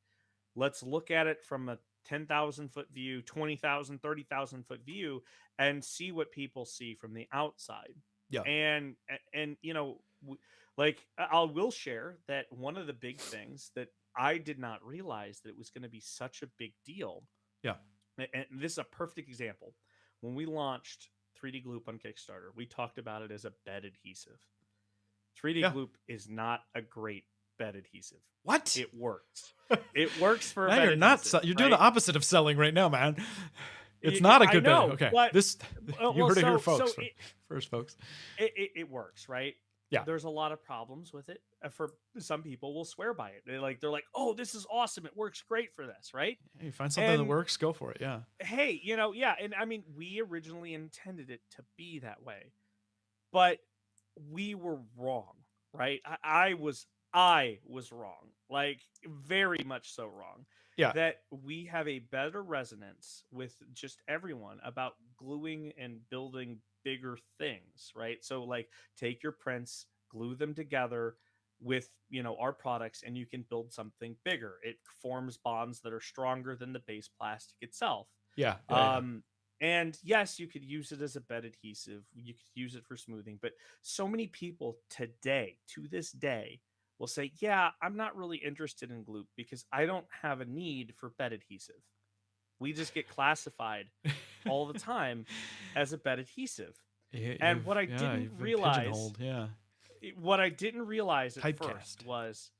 Let's look at it from a 10,000-foot view, 20,000, 30,000-foot view, and see what people see from the outside. Yeah. And like, I will share that one of the big things that I did not realize that it was going to be such a big deal. Yeah. And this is a perfect example. When we launched 3D Gloop on Kickstarter, we talked about it as a bed adhesive. 3D Yeah. Gloop is not a great bed adhesive. What? It works. It works for a Now bed you're not. adhesive, You're doing the right? opposite of selling right now, man. It's not a I good bet. know, Okay, but this you well, heard it here, so folks. First, folks. it works, right? Yeah. There's a lot of problems with it. For some people, will swear by it. They're like, "Oh, this is awesome! It works great for this," right? Hey, you find something that And works, go for it. Yeah. hey, yeah, and I mean, we originally intended it to be that way, but we were wrong, right? I was wrong, like very much so wrong. Yeah. That we have a better resonance with just everyone about gluing and building bigger things, right? So like take your prints, glue them together with our products, and you can build something bigger. It forms bonds that are stronger than the base plastic itself. Yeah. Yeah. Yeah. um and yes, you could use it as a bed adhesive, you could use it for smoothing, but so many people today, to this day, will say, "Yeah, I'm not really interested in Gloop because I don't have a need for bed adhesive." We just get classified all the time as a bed adhesive. And what I didn't You've been realize, pigeonholed. Yeah. what I didn't realize at Typecast. first was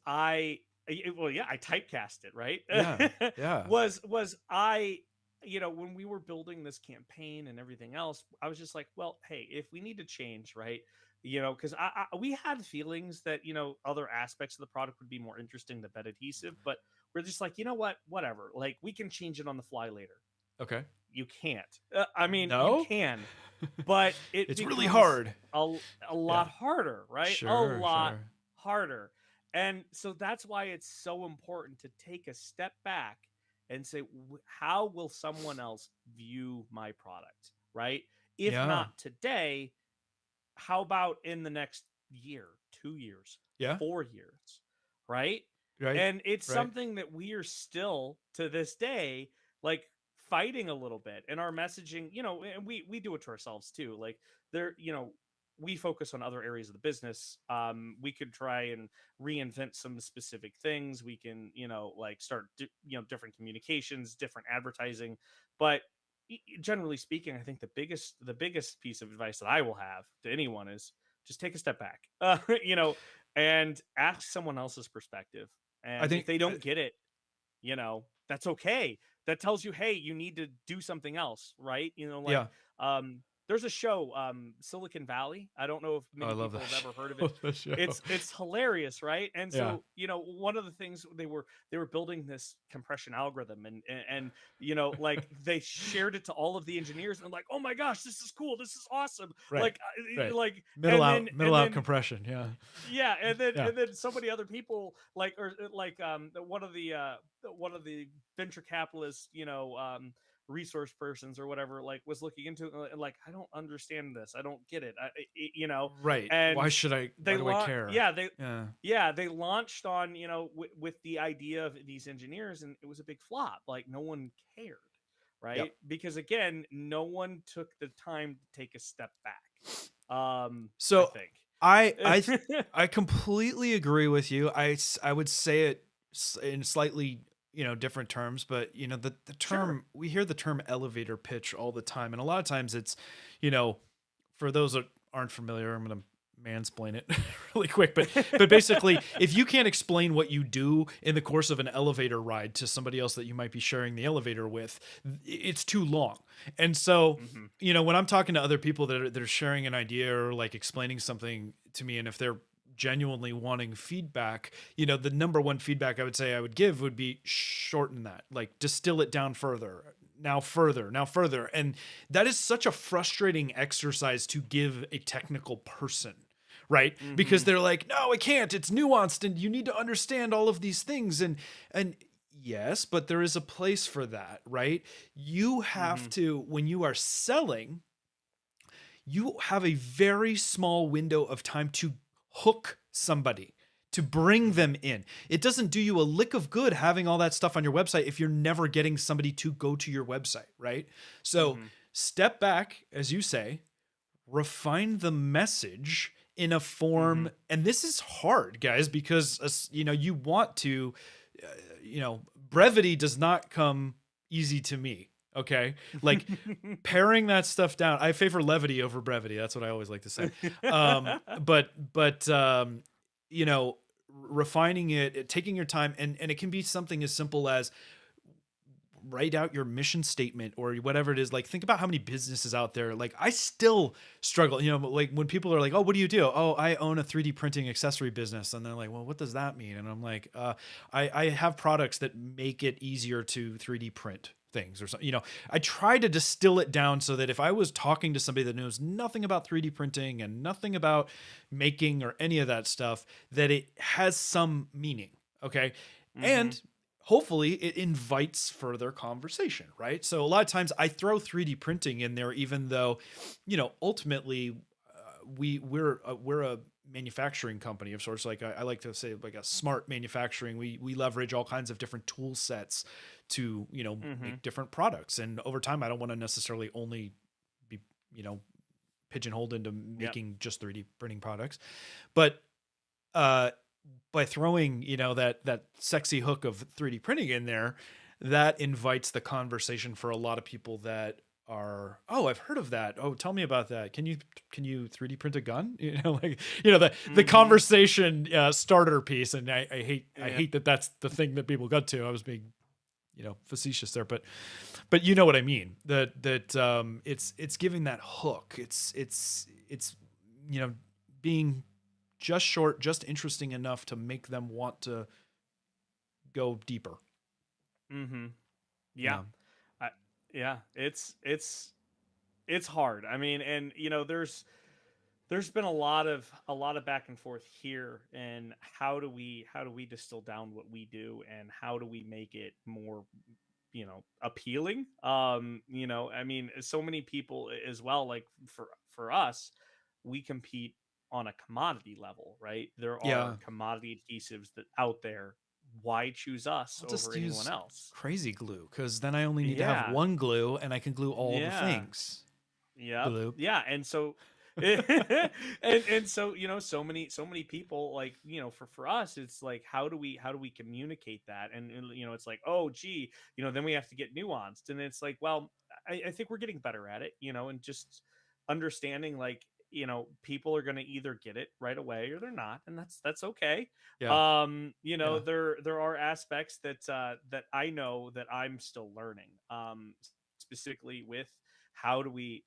well, yeah, I typecast it, right? Yeah. Yeah. Was I, when we were building this campaign and everything else, I was just like, well, hey, if we need to change, right? Because we had feelings that other aspects of the product would be more interesting than bed adhesive, but we're just like, you know what, whatever. Like we can change it on the fly later. Okay. You can't. I mean, you No. can, but it It's really becomes hard. a Yeah. lot harder, right? A Sure. lot Sure. harder. And so that's why it's so important to take a step back and say, how will someone else view my product, right? If Yeah. not today, how about in the next year, 2 years, Yeah. 4 years, right? Right. And it's Right. something that we are still to this day like fighting a little bit in our messaging, and we do it to ourselves too. Like there, we focus on other areas of the business. We could try and reinvent some specific things. We can, like start, different communications, different advertising, but generally speaking, I think the biggest piece of advice that I will have to anyone is just take a step back, and ask someone else's perspective. I And if think. they don't get it, that's okay. That tells you, hey, you need to do something else, right? Like Yeah. there's a show, Silicon Valley. I don't know if Oh, I many love people that have show. ever heard of it. That show. It's hilarious, right? And Yeah. so, one of the things they were building this compression algorithm, and like they shared it to all of the engineers, and like, oh my gosh, this is cool, this is awesome. Right. Like Right. like Middle out. Middle out compression. Yeah. yeah, Yeah. and then so many other people, like, or like one of the venture capitalists, resource persons or whatever, like was looking into it, and like, I don't understand this, I don't get it, Right. Why and should I? Why they do I care? yeah, they Yeah. yeah, they launched on, with the idea of these engineers, and it was a big flop. Like no one cared, Yep. right? Because again, no one took the time to take a step back. I So I think. I completely agree with you. I would say it in slightly different terms, but the Sure. term, we hear the term elevator pitch all the time, and a lot of times it's you know for those that aren't familiar, I'm gonna mansplain it really quick, but basically, if you can't explain what you do in the course of an elevator ride to somebody else that you might be sharing the elevator with, it's too long. And so, Hmm. when I'm talking to other people that are sharing an idea or like explaining something to me, and if they're genuinely wanting feedback, the number one feedback I would say I would give would be shorten that, like distill it down further. Now further, now further. And that is such a frustrating exercise to give a technical person, right? Because Hmm. they're like, no, it can't. It's nuanced and you need to understand all of these things. And yes, but there is a place for that, right? You have Hmm. to, when you are selling, you have a very small window of time to hook somebody, to bring Hmm. them in. It doesn't do you a lick of good having all that stuff on your website if you're never getting somebody to go to your website, right? So Hmm. step back, as you say, refine the message in a Hmm. form. And this is hard, guys, because you want to, brevity does not come easy to me. Okay. Like, paring that stuff down, I favor levity over brevity. That's what I always like to say. But you know refining it, taking your time, and it can be something as simple as write out your mission statement or whatever it is. Like, think about how many businesses out there. Like, I still struggle, like when people are like, oh, what do you do? Oh, I own a 3D printing accessory business. And they're like, well, what does that mean? And I'm like, I have products that make it easier to 3D print things or something. I try to distill it down so that if I was talking to somebody that knows nothing about 3D printing and nothing about making or any of that stuff, that it has some meaning. Okay. Mm-hmm. And hopefully it invites further conversation, right? So a lot of times I throw 3D printing in there, even though, ultimately we're a manufacturing company of sorts. Like I like to say, like a smart manufacturing. We leverage all kinds of different tool sets to Mm-hmm. make different products. And over time, I don't want to necessarily only be pigeonholed into Yep. making just 3D printing products, but uh by throwing that sexy hook of 3D printing in there, that invites the conversation for a lot of people that are, oh, I've heard of that, oh, tell me about that, can you 3D print a gun, like the Mm-hmm. conversation starter piece. And I Yeah. hate that that's the thing that people got to. I was being facetious there, but you know what I mean, that it's giving that hook. It's being just short, just interesting enough to make them want to go deeper. Mm-hmm. Yeah. Yeah. I, yeah. It's hard. I mean, and there's been a lot of back and forth here, and how do we distill down what we do, and how do we make it more appealing. I mean, so many people as well, like for us, we compete on a commodity level, right? There are Yeah. commodity adhesives that out there. Why choose us I'll over just anyone use else? crazy glue because then I only need to have Yeah. one glue and I can glue all the Yeah. things. Yep. Gloop. Yeah, and so and so so many people, like, for us, it's like, how do we communicate that? And it's like, oh gee, then we have to get nuanced, and it's like, well, I think we're getting better at it, and just understanding, like, people are going to either get it right away or they're not, and that's okay. Yeah. Yeah. There are aspects that I know that I'm still learning, specifically with how do we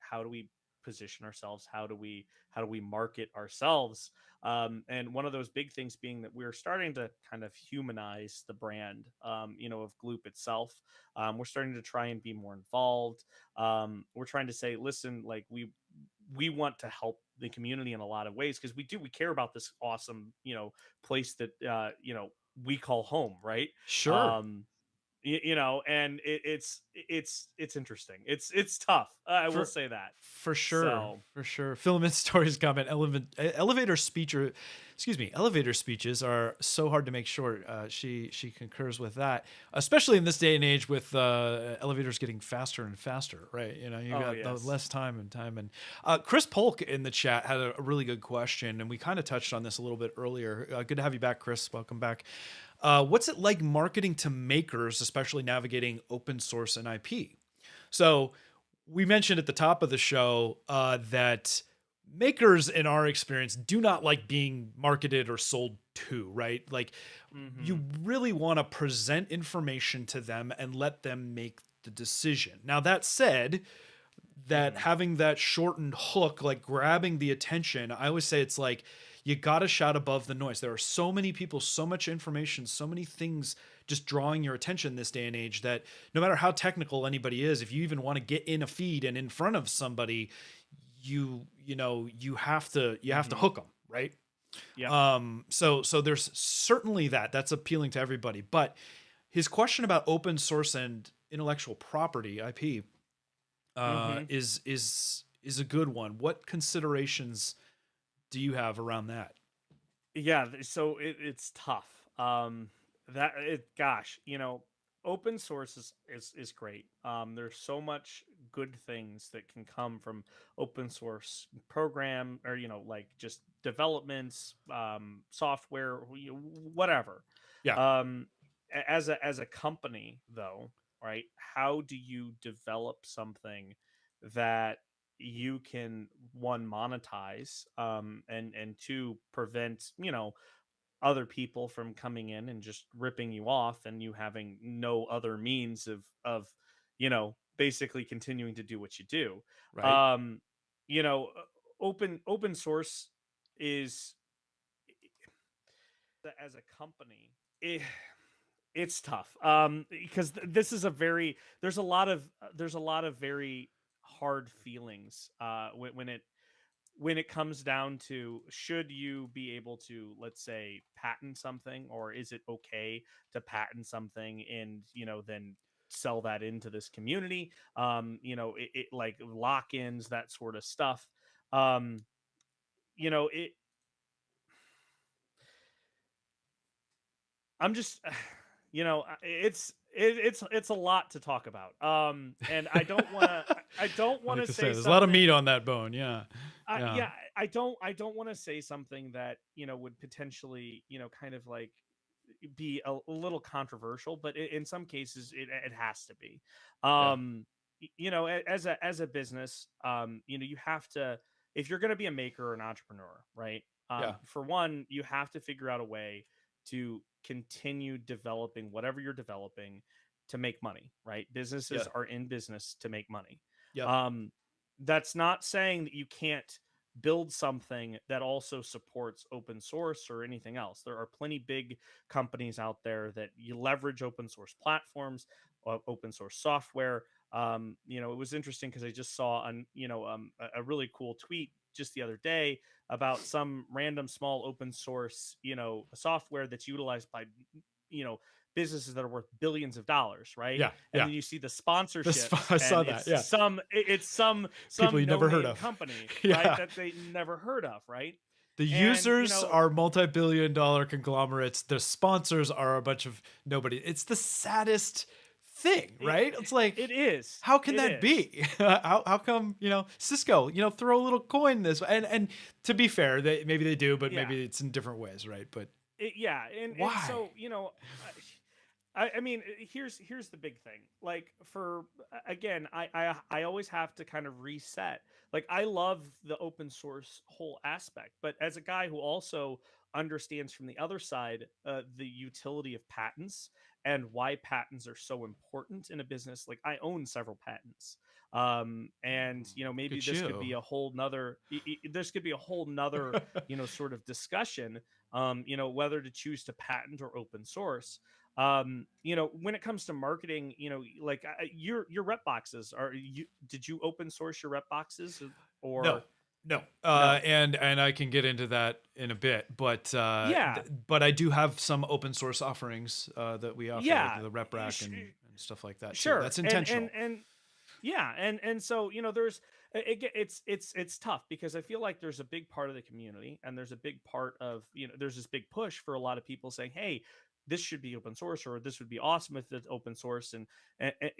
position ourselves, how do we market ourselves, and one of those big things being that we're starting to kind of humanize the brand, of Gloop itself. We're starting to try and be more involved. We're trying to say, listen, like, we want to help the community in a lot of ways, because we care about this awesome place that we call home, right? Sure. um and it's interesting. It's tough. I will For say that. for sure, So for sure. Filament Stories comment, elevator speech, or excuse me, elevator speeches are so hard to make short. She concurs with that, especially in this day and age with elevators getting faster and faster. Right? You oh got the yes. less time and time. And Chris Polk in the chat had a really good question, and we kind of touched on this a little bit earlier. Good to have you back, Chris. Welcome back. What's it like marketing to makers, especially navigating open source and IP? So we mentioned at the top of the show that makers, in our experience, do not like being marketed or sold to, right? Like, Mm-hmm. you really want to present information to them and let them make the decision. Now, that said, that Mm-hmm. having that shortened hook, like grabbing the attention, I always say it's like you got to shout above the noise. There are so many people, so much information, so many things just drawing your attention this day and age, that no matter how technical anybody is, if you even want to get in a feed and in front of somebody, you have to Mm-hmm. hook them, right? Yep. So there's certainly that's appealing to everybody. But his question about open source and intellectual property, IP, Mm-hmm. is a good one. What considerations do you have around that? Yeah, so it's tough. That it gosh, open source is great. There's so much good things that can come from open source program, or like just developments, software, whatever. Yeah, um as a company, though, right, how do you develop something that you can, one, monetize, and two, prevent, other people from coming in and just ripping you off, and you having no other means basically continuing to do what you do. Right. um open source is, as a company, it's tough, because this is a very there's a lot of very hard feelings, when it comes down to, should you be able to, let's say, patent something, or is it okay to patent something and then sell that into this community, it like lock-ins, that sort of stuff. um it I'm just it's a lot to talk about. And I don't I want like to to say say there's a lot of something. meat on that bone. Yeah. Yeah. Yeah, I don't want to say something that would potentially kind of like be a little controversial, but in some cases it has to be. Yeah. As a business, you have to, if you're going to be a maker or an entrepreneur, right? Yeah. For one, you have to figure out a way to continue developing whatever you're developing to make money, right? Yeah. Businesses are in business to make money. Yep. Um, that's not saying that you can't build something that also supports open source or anything else. There are plenty big companies out there that you leverage open source platforms, open source software. It was interesting because I just saw a really cool tweet just the other day about some random small open source software that's utilized by you know businesses that are worth billions of dollars, right? Yeah. And Yeah. then you see the sponsorships, I and saw that. Yeah. it's People some you never heard no-name of. company, right, Yeah. that they never heard of, right? The And users are multi-billion-dollar conglomerates. The sponsors are a bunch of nobody. It's the saddest thing, it, right? It's like, it is how can it that is be? How come, Cisco, throw a little coin this way? And to be fair, maybe they do, but Yeah. maybe it's in different ways, right? But Yeah, and why? so I mean, here's the big thing. Like, for again, I always have to kind of reset. Like, I love the open source whole aspect, but as a guy who also understands from the other side, the utility of patents and why patents are so important in a business. Like, I own several patents, and Look maybe at this could you. be a whole nother. This could be a whole nother sort of discussion. Whether to choose to patent or open source. When it comes to marketing, like, your rep boxes, did you open source your rep boxes, No, or no, no? and I can get into that in a bit, Yeah, but I do have some open source offerings that we offer, like yeah, the rep rack sh- and stuff like that too. sure. That's And intentional. yeah, and so there's it's tough, because I feel like there's a big part of the community, and there's a big part of there's this big push for a lot of people saying, hey, this should be open source, or this would be awesome if it's open source, and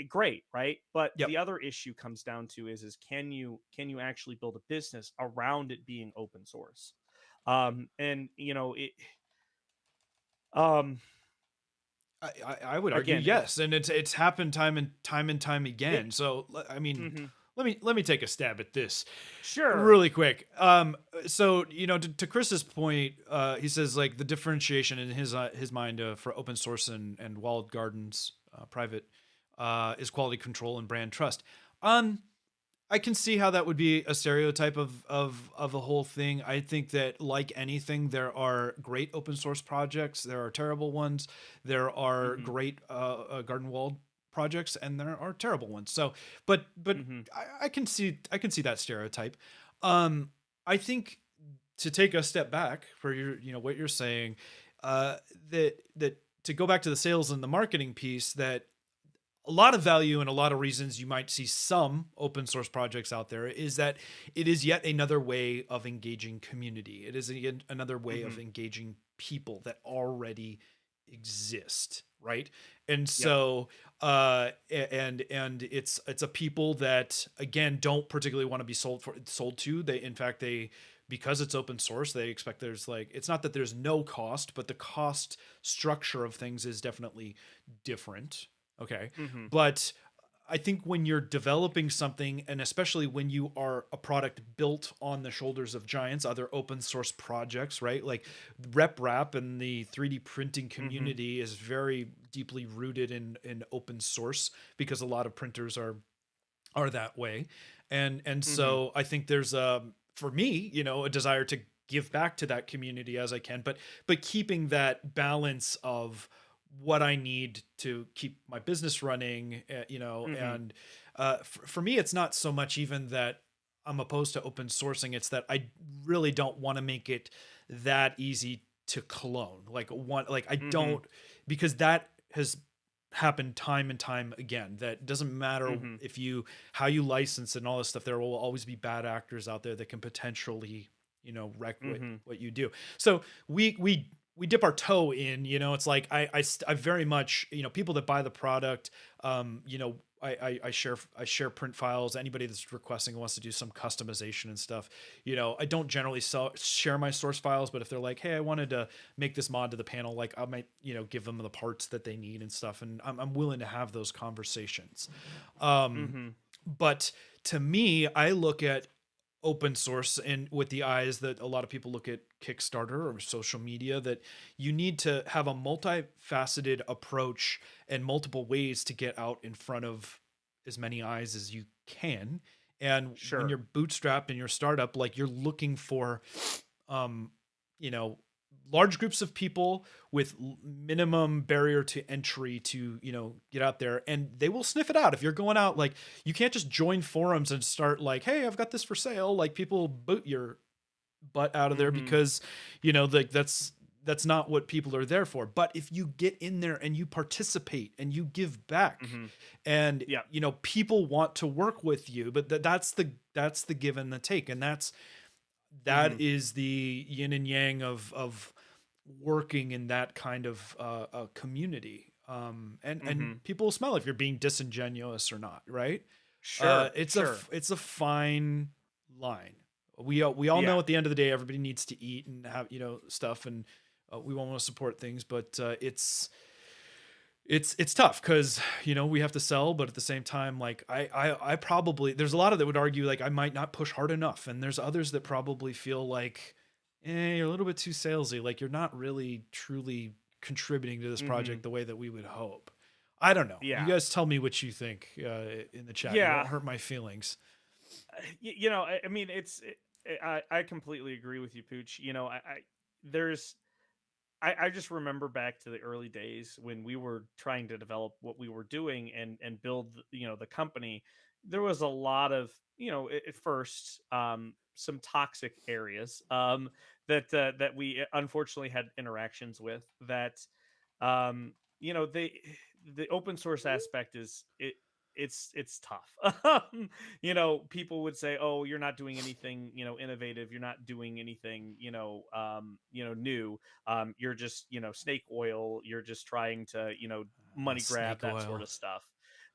great, right? But Yep. the other issue comes down to is can you actually build a business around it being open source? And it um I would argue again yes, and it's happened time and time it again. So I mean, mhm. let me take a stab at this Sure. really quick. So to Chris's point, he says like the differentiation in his mind for open source and walled gardens, private, is quality control and brand trust. Um, I can see how that would be a stereotype of the whole thing. I think that, like anything, there are great open source projects, there are terrible ones, there are Mhm. great garden walled projects, and there are terrible ones. So, but Mhm. I can see that stereotype. Um, I think, to take a step back for what you're saying, uh, that to go back to the sales and the marketing piece, that a lot of value and a lot of reasons you might see some open source projects out there is that it is yet another way of engaging community. It is another way of Mhm. engaging people that already exist, right? And Yep. so and it's a people that, again, don't particularly want to be sold to. They, in fact, they, because it's open source, they expect there's like, it's not that there's no cost, but the cost structure of things is definitely different. Okay. Mhm. But I think when you're developing something, and especially when you are a product built on the shoulders of giants, other open source projects, right? Like RepRap and the 3D printing Mm-hmm. community is very deeply rooted in open source because a lot of printers are that way. And Mm-hmm. so I think there's a, for me, a desire to give back to that community as I can, but keeping that balance of what I need to keep my business running, Mm-hmm. and for me, it's not so much even that I'm opposed to open sourcing. It's that I really don't want to make it that easy to clone. Like I Mm-hmm. don't, because that has happened time and time again. That doesn't matter Mm-hmm. if you how you license and all this stuff. There will always be bad actors out there that can potentially wreck Mm-hmm. what you do. So we dip our toe in. It's like I very much, people that buy the product, I share print files. Anybody that's requesting wants to do some customization and stuff. I don't generally share my source files, but if they're like, hey, I wanted to make this mod to the panel, like I might give them the parts that they need and stuff, and I'm willing to have those conversations. um Mm-hmm. but to me, I look at open source and with the eyes that a lot of people look at Kickstarter or social media, that you need to have a multifaceted approach and multiple ways to get out in front of as many eyes as you can. And when Sure. you're bootstrapped and you're startup, like you're looking for um you know large groups of people with minimum barrier to entry to get out there, and they will sniff it out. If you're going out, like, you can't just join forums and start like, hey, I've got this for sale. Like, people boot your butt out of there Mm-hmm. because like that's not what people are there for. But if you get in there and you participate and you give back, Mm-hmm. and Yeah. people want to work with you, but that's the give and the take, and Mm-hmm. that is the yin and yang of working in that kind of community. And Mm-hmm. people will smell if you're being disingenuous or not, right? Sure. It's Sure. it's a fine line. We all know Yeah. at the end of the day, everybody needs to eat and have stuff, and we want to support things, but it's tough because we have to sell, but at the same time, like I probably, there's a lot of that would argue like I might not push hard enough, and there's others that probably feel like, you're a little bit too salesy, like you're not really truly contributing to this Mm-hmm. project the way that we would hope. I don't know. You Yeah. guys tell me what you think in the chat. You won't Yeah. hurt my feelings. I mean, I completely agree with you, Pooch. There's I just remember back to the early days when we were trying to develop what we were doing and build the company. There was a lot of at first some toxic areas that we unfortunately had interactions with that they the open source aspect is it's tough. People would say, "Oh, you're not doing anything, innovative. You're not doing anything, new. You're just, snake oil. You're just trying to, money grab, Snake that sort oil. of stuff."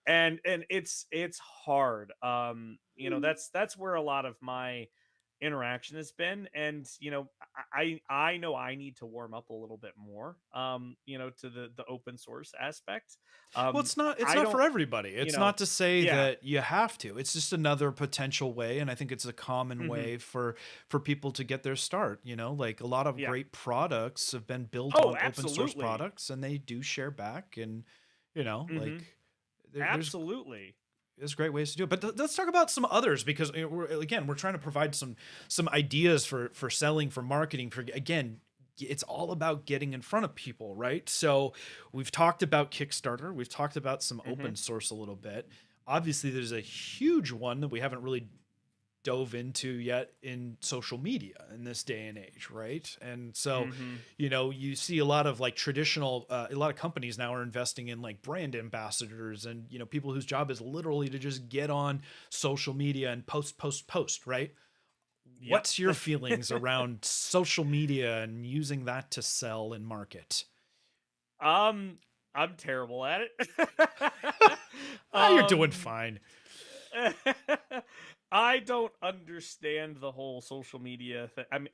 And it's hard. That's where a lot of my interaction has been. And I know I need to warm up a little bit more to the open source aspect. Well, it's I not for don't everybody. you It's know not to say yeah. that you have to. It's just another potential way, and I think it's a common Hmm. way for people to get their start. Like a lot of Yeah. great products have been built Oh, on open source absolutely. products, and they do share back, and Hmm. like Absolutely. there's great ways to do it. But let's talk about some others, because we're trying to provide some ideas for selling, for marketing, for, again, it's all about getting in front of people, right? So we've talked about Kickstarter, we've talked about some Hmm. open source a little bit. Obviously, there's a huge one that we haven't really dove into yet in social media in this day and age, right? And so, Hmm. you see a lot of like traditional, a lot of companies now are investing in like brand ambassadors, and people whose job is literally to just get on social media and post, right? Yep. What's your feelings around social media and using that to sell and market? um, I'm terrible at it. You're doing um, fine. I don't understand the whole social media thing. I mean,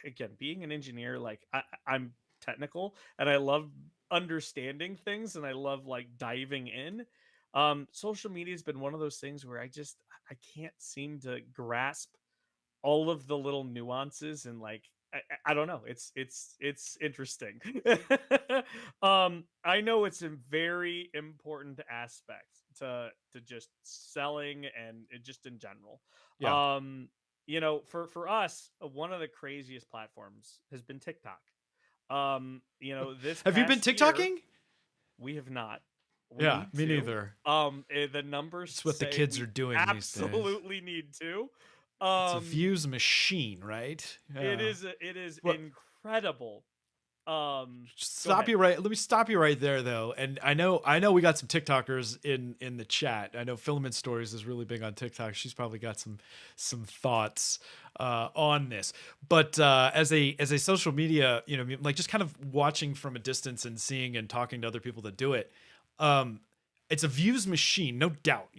again, being an engineer, like I'm technical and I love understanding things and I love like diving in. Social media has been one of those things where I can't seem to grasp all of the little nuances and like I don't know. It's interesting. I know it's a very important aspect to just selling and just in general. Yeah. Um, for us, one of the craziest platforms has been TikTok. This Have you been past year TikToking? we have not. We Yeah, need me to. neither. The numbers It's what the say kids are we doing these days. absolutely need to. It's a Um, views machine, right? Yeah. it is What incredible. Go stop ahead. you right. Let me stop you right there though. And I know we got some TikTokers in the chat. I know Filament Stories is really big on TikTok. She's probably got some thoughts on this. But as a social media, like just kind of watching from a distance and seeing and talking to other people that do it, um, it's a views machine, no doubt.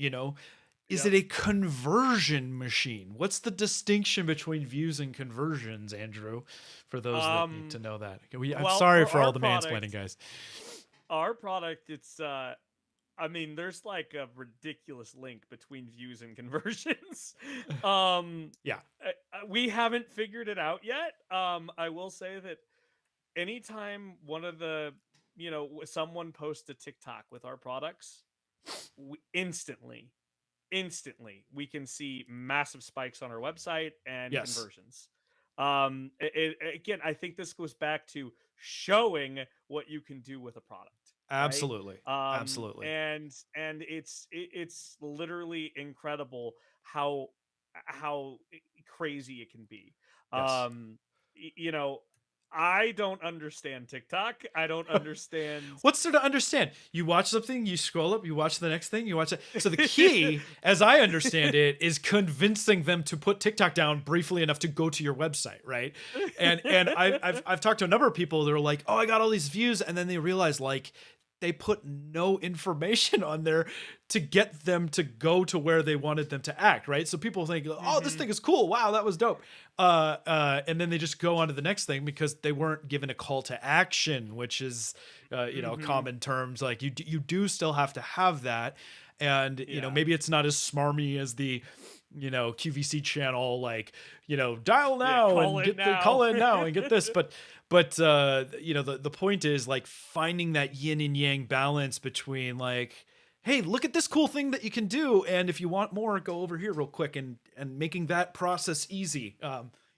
Is Yep. it a conversion machine? What's the distinction between views and conversions, Andrew? For those that need to Um, know that. I'm well, sorry for for all the mansplaining, guys. our product, it's I mean, there's like a ridiculous link between views and conversions. um, Yeah. we haven't figured it out yet. I will say that anytime one of the someone posts a TikTok with our products, we instantly we can see massive spikes on our website and Yes. conversions. Again, I think this goes back to showing what you can do with a product, right? Absolutely. Absolutely. And it's literally incredible how crazy it can be. Yes. um you know, I don't understand TikTok. I don't understand. What's there to understand? You watch something, you scroll up, you watch the next thing, you watch it. So the key, as I understand it, is convincing them to put TikTok down briefly enough to go to your website, right? And I've talked to a number of people that are like, oh, I got all these views, and then they realize like they put no information on there to get them to go to where they wanted them to act, right? So people think, oh, this Hmm. thing is cool. Wow, that was dope. And then they just go on to the next thing because they weren't given a call to action, which is, Hmm. common terms. Like you do still have to have that, and Yeah. maybe it's not as smarmy as the QVC channel, like dial Yeah. now Call and it get the now. call in now and get this, but the point is like finding that yin and yang balance between like, hey, look at this cool thing that you can do, and if you want more, go over here real quick, and making that process easy.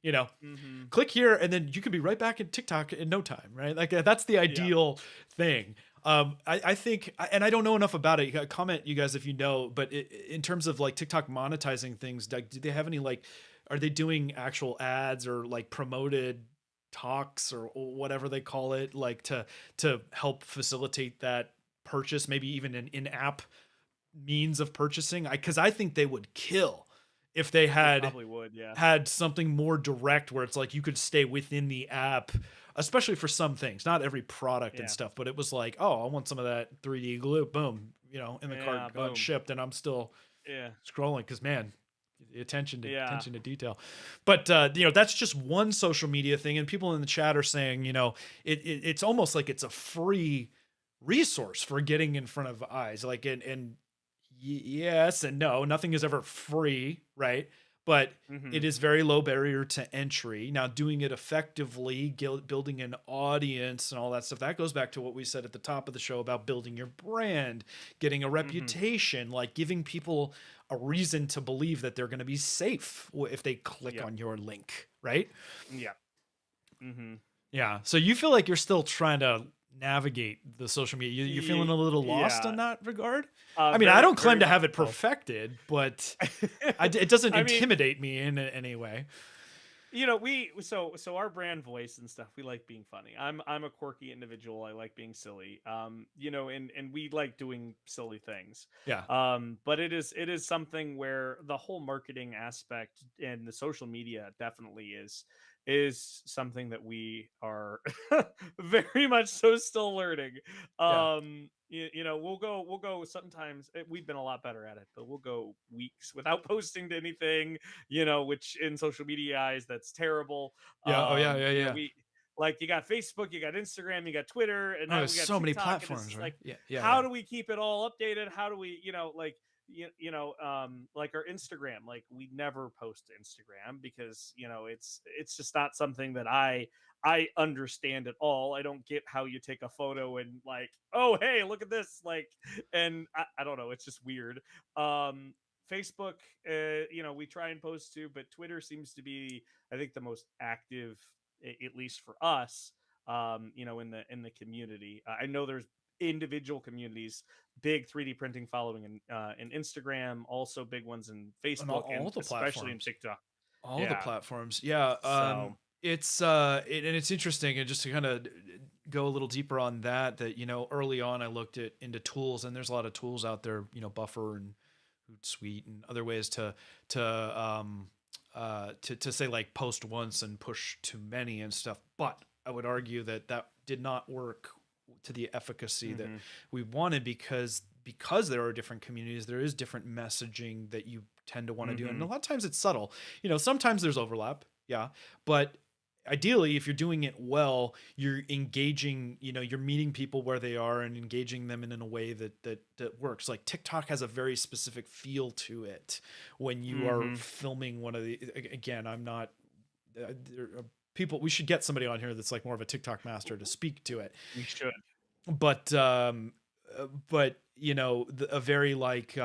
You know, Hmm. click here, and then you can be right back in TikTok in no time, right? Like that's the Yeah. ideal thing. I think, and I don't know enough about it. Comment, you guys, if you know. But in terms of like TikTok monetizing things, like, do they have any like, are they doing actual ads or like promoted talks or whatever they call it, like to help facilitate that purchase, maybe even an in-app means of purchasing? Because I think they would kill if they They had probably would. Yeah. something more direct where it's like you could stay within the app, especially for some things, not every product and Yeah. stuff, but it was like, oh, I want some of that 3D glue, boom, in the Yeah. cart, got Boom. shipped, and I'm still Yeah. scrolling because man, the Yeah. attention to detail. But that's just one social media thing, and people in the chat are saying, it's almost like it's a free resource for getting in front of eyes, like, and yes and no, nothing is ever free, right? But Hmm. it is very low barrier to entry. Now, doing it effectively, building an audience and all that stuff, that goes back to what we said at the top of the show about building your brand, getting a Hmm. reputation, like giving people a reason to believe that they're going to be safe if they click Yep. on your link, right? Yep. Hmm. Yeah. So you feel like you're still trying to navigate the social media. You're feeling a little lost Yeah. in that regard? I mean, I Very, don't claim very to much have it so. perfected, but it doesn't I mean, intimidate me in any way. so our brand voice and stuff, we like being funny. I'm a quirky individual. I like being silly. And we like doing silly things. Yeah. But it is something where the whole marketing aspect and the social media definitely is something that we are very much so still learning. Yeah. We'll go sometimes. We've been a lot better at it, but we'll go weeks without posting to anything, which in social media eyes, that's terrible. Yeah. Oh yeah. Um, Yeah. you know, Yeah. we Like you got Facebook, you got Instagram, you got Twitter, and Oh, now there's we got so many TikTok. And it's platforms, just right? like, Yeah, yeah, how yeah. do we keep it all updated? How do we, like like our Instagram, like we never post to Instagram because it's just not something that I understand at all. I don't get how you take a photo and like, oh hey, look at this, like, and I don't know, it's just weird. um Facebook, we try and post to, but Twitter seems to be, I think, the most active, at least for us, in the community. I know there's individual communities, big 3D printing following in Instagram, also big ones in On Facebook, all and the especially in platforms. TikTok. All the Yeah. platforms. Yeah. So. And it's interesting, and just to kind of go a little deeper on that, early on I looked at into tools, and there's a lot of tools out there, Buffer and Hootsuite and other ways to say like post once and push too many and stuff. But I would argue that that did not work to the efficacy that Hmm. we wanted, because there are different communities, there is different messaging that you tend to want to do, and a Hmm. lot of times it's subtle. Sometimes there's overlap, yeah, but ideally, if you're doing it well, you're engaging, you're meeting people where they are and engaging them in a way that works. Like TikTok has a very specific feel to it when you are Hmm. filming one of the, again, I'm not, there are people, we should get somebody on here that's like more of a TikTok master to speak to it. We should. But a very like,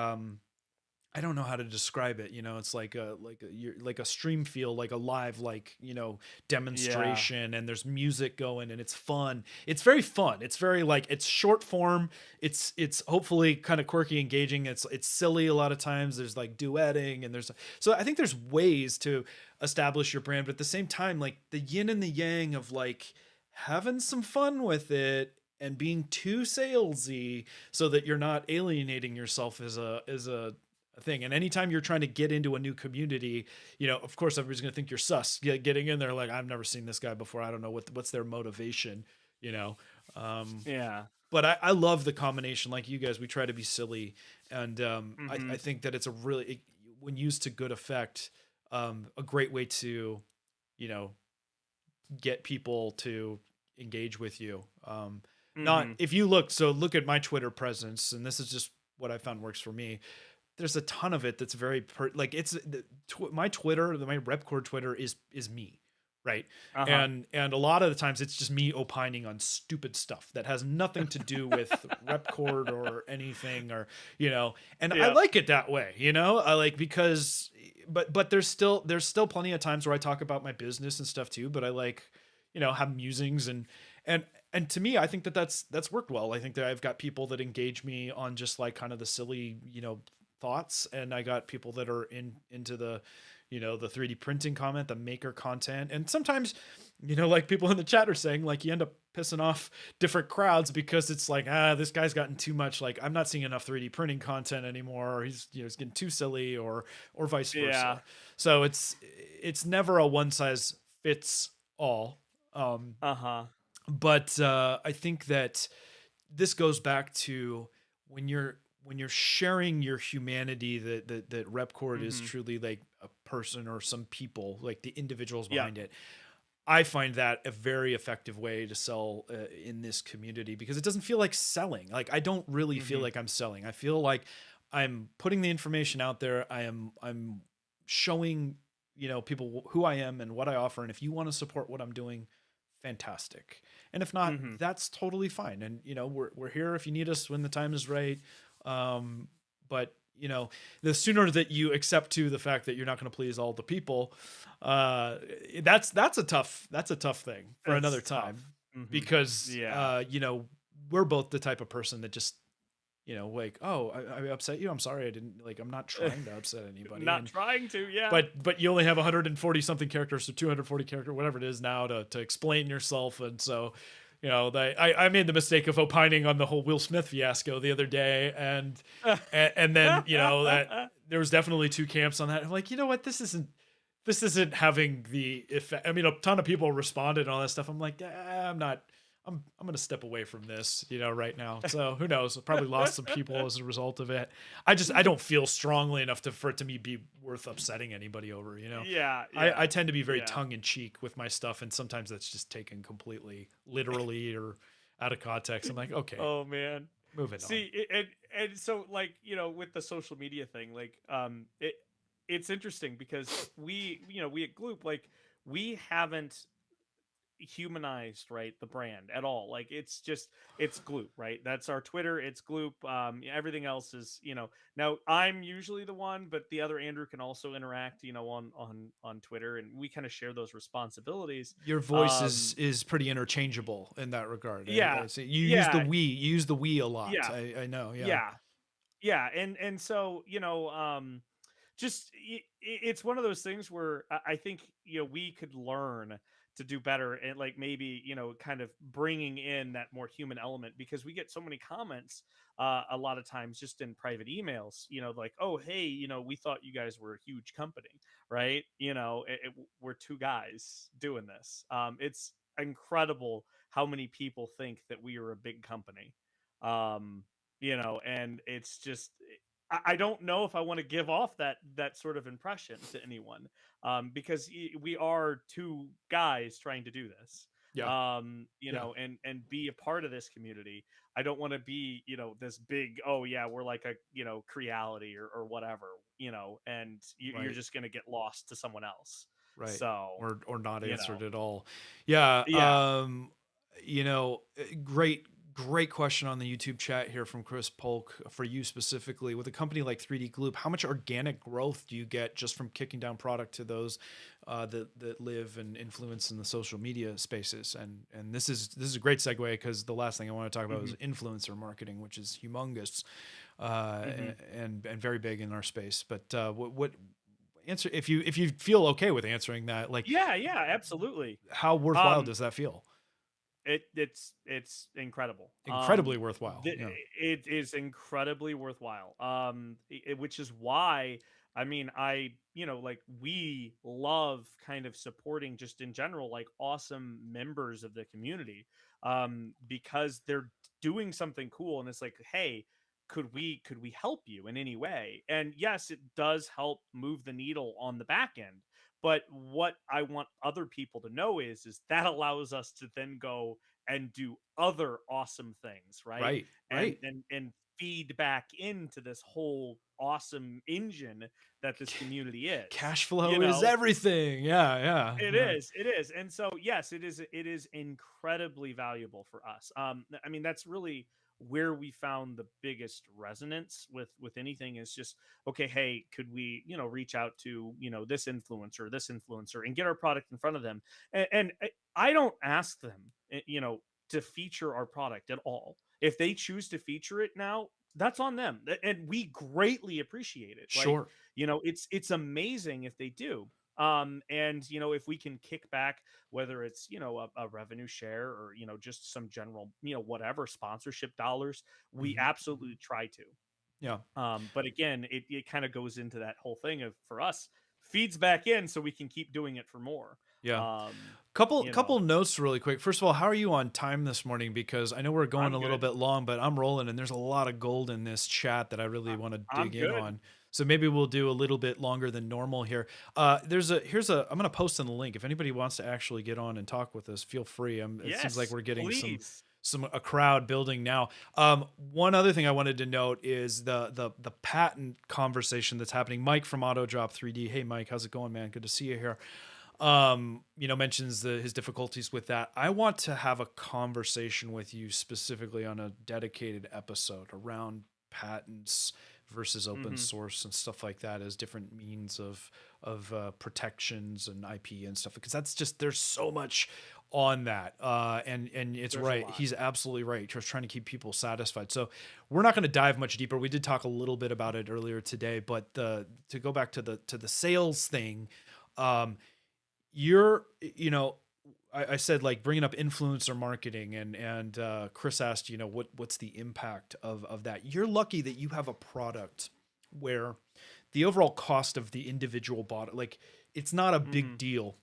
I don't know how to describe it. It's like a stream feel, like a live, like, Yeah. demonstration, and there's music going, and it's fun. It's very fun. It's very like, it's short form. It's hopefully kind of quirky, engaging. It's silly a lot of times. There's like duetting, and so I think there's ways to establish your brand, but at the same time, like the yin and the yang of like having some fun with it and being too salesy, so that you're not alienating yourself as a thing. And anytime you're trying to get into a new community, of course, everybody's going to think you're sus getting in there. Like, I've never seen this guy before. I don't know what's their motivation, you know? Um, Yeah. but I love the combination. Like you guys, we try to be silly. And I Hmm. think that it's when used to good effect, a great way to, you know, get people to engage with you. Not Hmm. if you look at my Twitter presence, and this is just what I found works for me. There's a ton of it that's very like my Twitter, my Repkord Twitter is me, right? Uh-huh. And a lot of the times it's just me opining on stupid stuff that has nothing to do with Repkord or anything, or and I Yeah. like it that way, I like, because but there's still plenty of times where I talk about my business and stuff too, but I like, have musings, and and to me, I think that's worked well. I think that I've got people that engage me on just like kind of the silly, thoughts, and I got people that are into the, the 3D printing comment, the maker content. And sometimes, like people in the chat are saying, like, you end up pissing off different crowds because it's like, this guy's gotten too much, like, I'm not seeing enough 3D printing content anymore, or he's getting too silly, or vice Yeah. versa. So it's never a one size fits all. um Uh-huh. but I think that this goes back to when you're sharing your humanity, that Repcord is Hmm. truly like a person or some people, like the individuals Yeah. behind it. I find that a very effective way to sell in this community, because it doesn't feel like selling. Like, I don't really feel Hmm. like I'm selling. I feel like I'm putting the information out there. I'm showing, people who I am and what I offer. And if you want to support what I'm doing, fantastic. And if not, Hmm. that's totally fine. And we're here if you need us when the time is right. Um, but the sooner that you accept to the fact that you're not going to please all the people, uh, that's a tough thing for another It's tough. time, Hmm. because Yeah. we're both the type of person that just, like, oh, I upset you, I'm sorry, I didn't, like, I'm not trying to upset anybody. Not And trying to. Yeah. but you only have 140 something characters, or 240 character, whatever it is now, to explain yourself. And so, I made the mistake of opining on the whole Will Smith fiasco the other day, and then, that there was definitely two camps on that. I'm like, you know what, this isn't having the effect. I mean, a ton of people responded and all that stuff. I'm like, I'm not I'm gonna step away from this, right now. So who knows? I probably lost some people as a result of it. I don't feel strongly enough for it to me be worth upsetting anybody over. Yeah, I yeah, tend to be very yeah. tongue in cheek with my stuff, and sometimes that's just taken completely literally or out of context. I'm like, okay, Oh man. moving on. See, and so like, with the social media thing, like it's interesting because we at Gloop, like, we haven't humanized, right, the brand at all. Like, it's Gloop, right? That's our Twitter, it's Gloop. Everything else is, now I'm usually the one, but the other Andrew can also interact, on Twitter, and we kind of share those responsibilities. Your voice is um is pretty interchangeable in that regard. I yeah, see you use the yeah, we. You use the we a lot. yeah, I know. Yeah. yeah. Yeah, and so, just it's one of those things where I think, we could learn to do better, and like maybe, kind of bringing in that more human element, because we get so many comments a lot of times just in private emails, like, oh hey, we thought you guys were a huge company, right? We're two guys doing this. It's incredible how many people think that we are a big company. And it's just, I don't know if I want to give off that sort of impression to anyone, because we are two guys trying to do this, Yeah. Yeah. and be a part of this community. I don't want to be, this big, oh yeah, we're like a, Creality, or whatever, and you're Right. just gonna get lost to someone else. Right. So, Or not you know, answered at all. Yeah. yeah, Great question on the YouTube chat here from Chris Polk for you specifically. With a company like 3D Gloop, how much organic growth do you get just from kicking down product to those that live and influence in the social media spaces? And this is a great segue, because the last thing I want to talk about is hmm influencer marketing, which is humongous hmm and very big in our space. But what answer, if you feel okay with answering that, like, yeah, yeah, absolutely. how worthwhile Um, does that feel? it's incredible. Incredibly worthwhile. Yeah. It is incredibly worthwhile. Which is why, I mean, like, we love kind of supporting, just in general, like, awesome members of the community, because they're doing something cool, and it's like, hey, could we help you in any way? And yes, it does help move the needle on the back end. But what I want other people to know is that allows us to then go and do other awesome things, right? Right. And Right. feed back into this whole awesome engine that this community is. Cash You flow is know, everything. Yeah. Yeah. it Yeah. is. It is. And so, yes, it is incredibly valuable for us. I mean, that's really where we found the biggest resonance with anything, is just, okay, hey, could we, reach out to, this influencer, and get our product in front of them? And I don't ask them, to feature our product at all. If they choose to feature it now, that's on them. And we greatly appreciate it. Like, Sure. it's amazing if they do. And if we can kick back, whether it's, a revenue share, or, just some general, whatever sponsorship dollars, we Mhm. absolutely try to. Yeah. But again, it kind of goes into that whole thing of, for us, feeds back in so we can keep doing it for more. Yeah. um Couple you know couple notes really quick. First of all, how are you on time this morning? Because I know we're going I'm a little good. bit long, but I'm rolling, and there's a lot of gold in this chat that I really want to I'm dig in good. on. So maybe we'll do a little bit longer than normal here. I'm gonna post in the link. If anybody wants to actually get on and talk with us, feel free. It seems like Yes, we're getting please. some a crowd building now. One other thing I wanted to note is the patent conversation that's happening. Mike from Auto Drop 3D. Hey Mike, how's it going, man? Good to see you here. Mentions his difficulties with that. I want to have a conversation with you specifically on a dedicated episode around patents versus open Hmm. source and stuff like that, as different means of protections and IP and stuff, because that's just, there's so much on that. And it's There's a right. lot. He's absolutely right. Just trying to keep people satisfied. So we're not going to dive much deeper. We did talk a little bit about it earlier today, but to go back to the sales thing, um, you're I said, like, bringing up influencer marketing, and Chris asked, what's the impact of that. You're lucky that you have a product where the overall cost of the individual bot, like, it's not a big Hmm. deal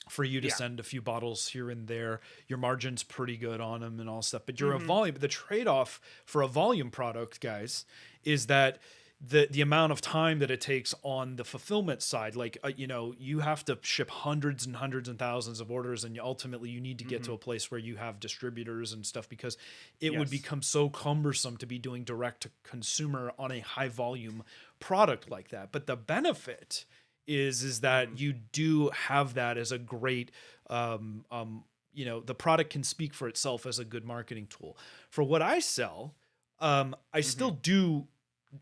for you to Yeah. send a few bottles here and there. Your margin's pretty good on them and all stuff, but you're a Hmm. volume. The trade-off for a volume product, guys, is that the amount of time that it takes on the fulfillment side, like you have to ship hundreds and hundreds and thousands of orders, and ultimately you need to get to Hmm. a place where you have distributors and stuff, because it would Yes. become so cumbersome to be doing direct to consumer on a high volume product like that. But the benefit is that Hmm. you do have that as a great the product can speak for itself as a good marketing tool. For what I sell, I Hmm. still do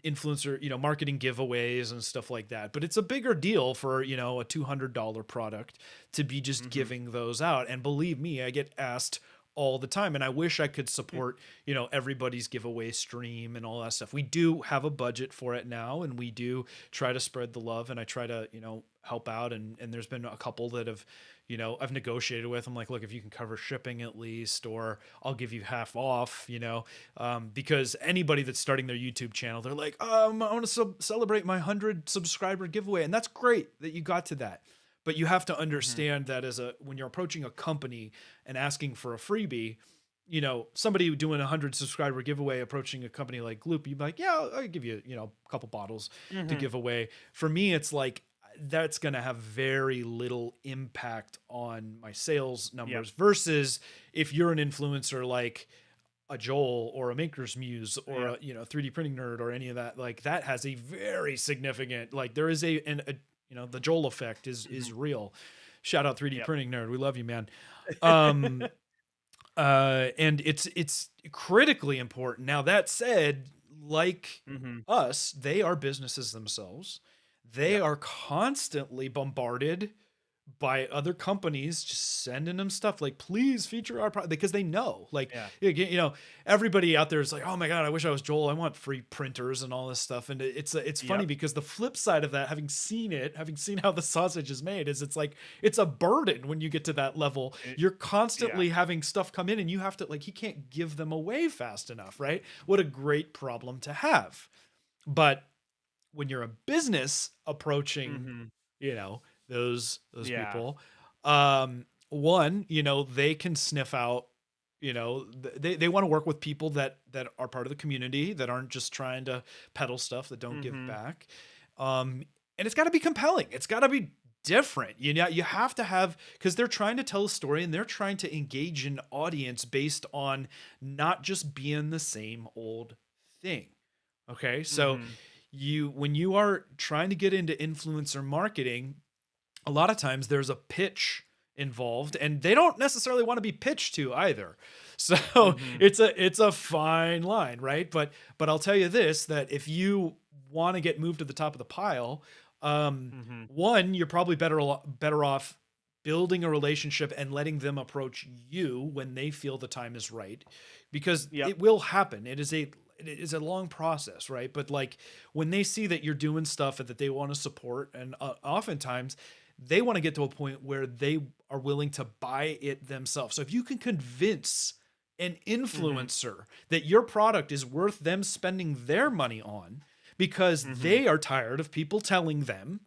influencer, marketing giveaways and stuff like that, but it's a bigger deal for, a $200 product to be just Hmm. giving those out. And believe me, I get asked all the time, and I wish I could support, everybody's giveaway stream and all that stuff. We do have a budget for it now, and we do try to spread the love, and I try to, help out. And there's been a couple that have, I've negotiated with. I'm like, look, if you can cover shipping at least, or I'll give you half off, because anybody that's starting their YouTube channel, they're like, I want to celebrate my 100 subscriber giveaway. And that's great that you got to that. But you have to Hmm. understand that when you're approaching a company and asking for a freebie, somebody doing a 100 subscriber giveaway approaching a company like Gloop, you'd be like, yeah, I'll give you, a couple bottles to Hmm. give away. For me, it's like, that's going to have very little impact on my sales Yep. numbers versus if you're an influencer like a Joel or a Maker's Muse or Yep. a 3D printing nerd or any of that, like that has a very significant, like there is the Joel effect Hmm. is real. Shout out 3D Yep. printing nerd, we love you, man. Um, and it's critically important. Now that said, like Hmm. us, they are businesses themselves. They Yep. are constantly bombarded by other companies just sending them stuff like, please feature our product, because they know, like, Yeah. everybody out there is like, oh my god, I wish I was Joel, I want free printers and all this stuff. And it's funny Yep. because the flip side of that, having seen how the sausage is made, is it's like it's a burden when you get to that level. It, You're yeah. constantly having stuff come in, and you have to, like, he can't give them away fast enough, right? What a great problem to have. But when you're a business approaching, Hmm. you know, those Yeah. people, one, they can sniff out, they want to work with people that are part of the community, that aren't just trying to peddle stuff, that don't give Hmm. back. And it's got to be compelling. It's got to be different. You have to have, because they're trying to tell a story, and they're trying to engage an audience based on not just being the same old thing. Okay, so Hmm. when you are trying to get into influencer marketing, a lot of times there's a pitch involved, and they don't necessarily want to be pitched to either. So Hmm. it's a fine line, right? But I'll tell you this, that if you want to get moved to the top of the pile, Hmm. one, you're probably better off building a relationship and letting them approach you when they feel the time is right, because Yep. it will happen. It is a long process, right? But like, when they see that you're doing stuff that they want to support, and oftentimes they want to get to a point where they are willing to buy it themselves. So if you can convince an Hmm. influencer that your product is worth them spending their money on, because Hmm. they are tired of people telling them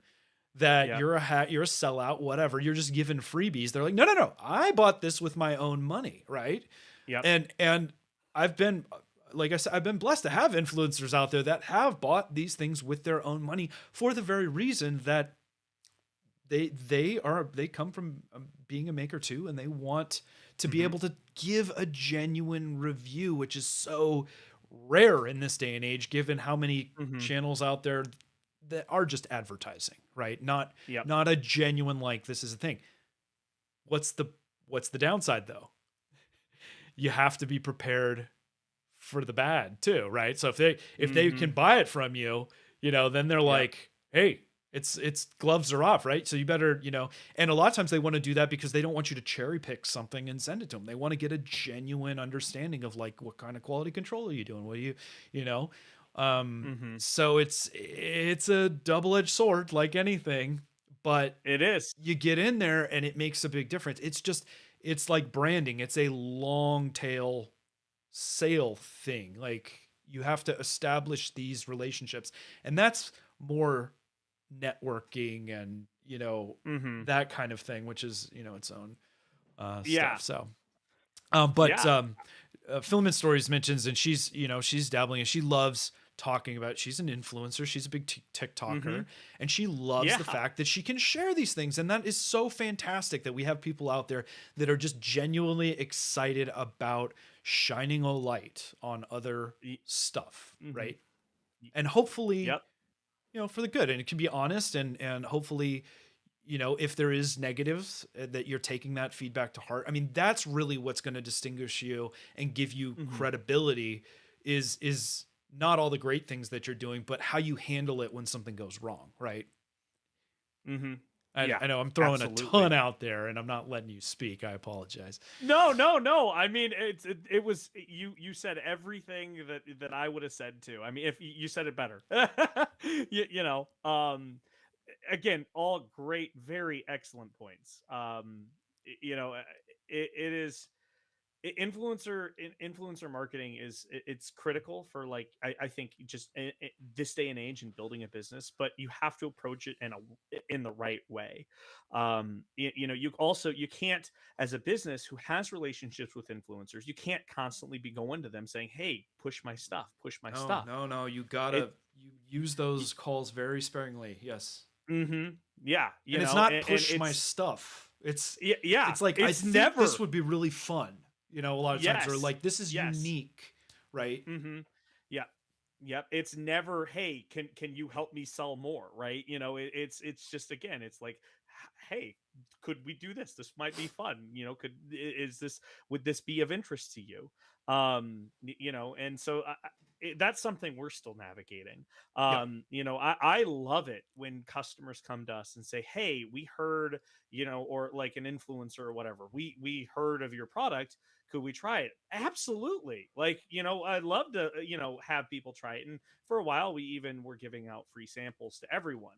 that Yep. you're a sellout, whatever, you're just giving freebies. They're like, no, no, no, I bought this with my own money, right? Yep. And I've been, like I said, I've been blessed to have influencers out there that have bought these things with their own money, for the very reason that they come from being a maker too, and they want to be Hmm. able to give a genuine review, which is so rare in this day and age, given how many Hmm. channels out there that are just advertising, right? not Yep. not a genuine, like, this is a thing. What's the downside though? You have to be prepared for the bad too, right? So if they Hmm. can buy it from you, then they're Yep. like, hey, it's gloves are off, right? So you better, and a lot of times they want to do that because they don't want you to cherry pick something and send it to them. They want to get a genuine understanding of, like, what kind of quality control are you doing? What do you know? Hmm. So it's a double-edged sword, like anything, but It is. you get in there and it makes a big difference. It's like branding. It's a long tail sale thing. Like, you have to establish these relationships, and that's more networking and you know, Mm-hmm. that kind of thing, which is, you know, its own Yeah. stuff. So, but Yeah. Filament Stories mentions, and she's, you know, she's dabbling and she loves talking about, she's an influencer, she's a big Mm-hmm. TikToker, and she loves the Yeah. fact that she can share these things. And that is so fantastic that we have people out there that are just genuinely excited about shining a light on other stuff, Mm-hmm. right? And hopefully, Yep. you know, for the good, and it can be honest, and hopefully, you know, if there is negatives, that you're taking that feedback to heart. I mean, that's really what's going to distinguish you and give you Mm-hmm. credibility, is not all the great things that you're doing, but how you handle it when something goes wrong, right? Mm-hmm. I, Yeah. I know I'm throwing a Absolutely. ton out there and I'm not letting you speak. I apologize. No, no, no. I mean, it was you said everything that I would have said too. I mean, if you said it better, you know. Again, all great, very excellent points. You know, it is influencer marketing is it's critical for, like, I think just this day and age in building a business, but you have to approach it in the right way. You know, you can't, as a business who has relationships with influencers, you can't constantly be going to them saying, hey, push my No, stuff. no, no. You It gotta, you use those calls very sparingly. Yes. mm-hmm. Yeah, you And it's know, not and push my it's stuff. yeah, It's like, I it's think this never would be really fun. You know, a lot of times, or yes, like, this is yes. unique, right? Mm-hmm. Yeah. Yep. It's never, hey, can you help me sell more? Right. You know, it's just, again, it's like, hey, could we do this? This might be fun. You know, is this, would this be of interest to you? You know, and so that's something we're still navigating. Yep. You know, I love it when customers come to us and say, hey, we heard, you know, or like an influencer or whatever, we heard of your product, could we try it? Absolutely. Like, you know, I'd love to, you know, have people try it. And for a while, we even were giving out free samples to everyone.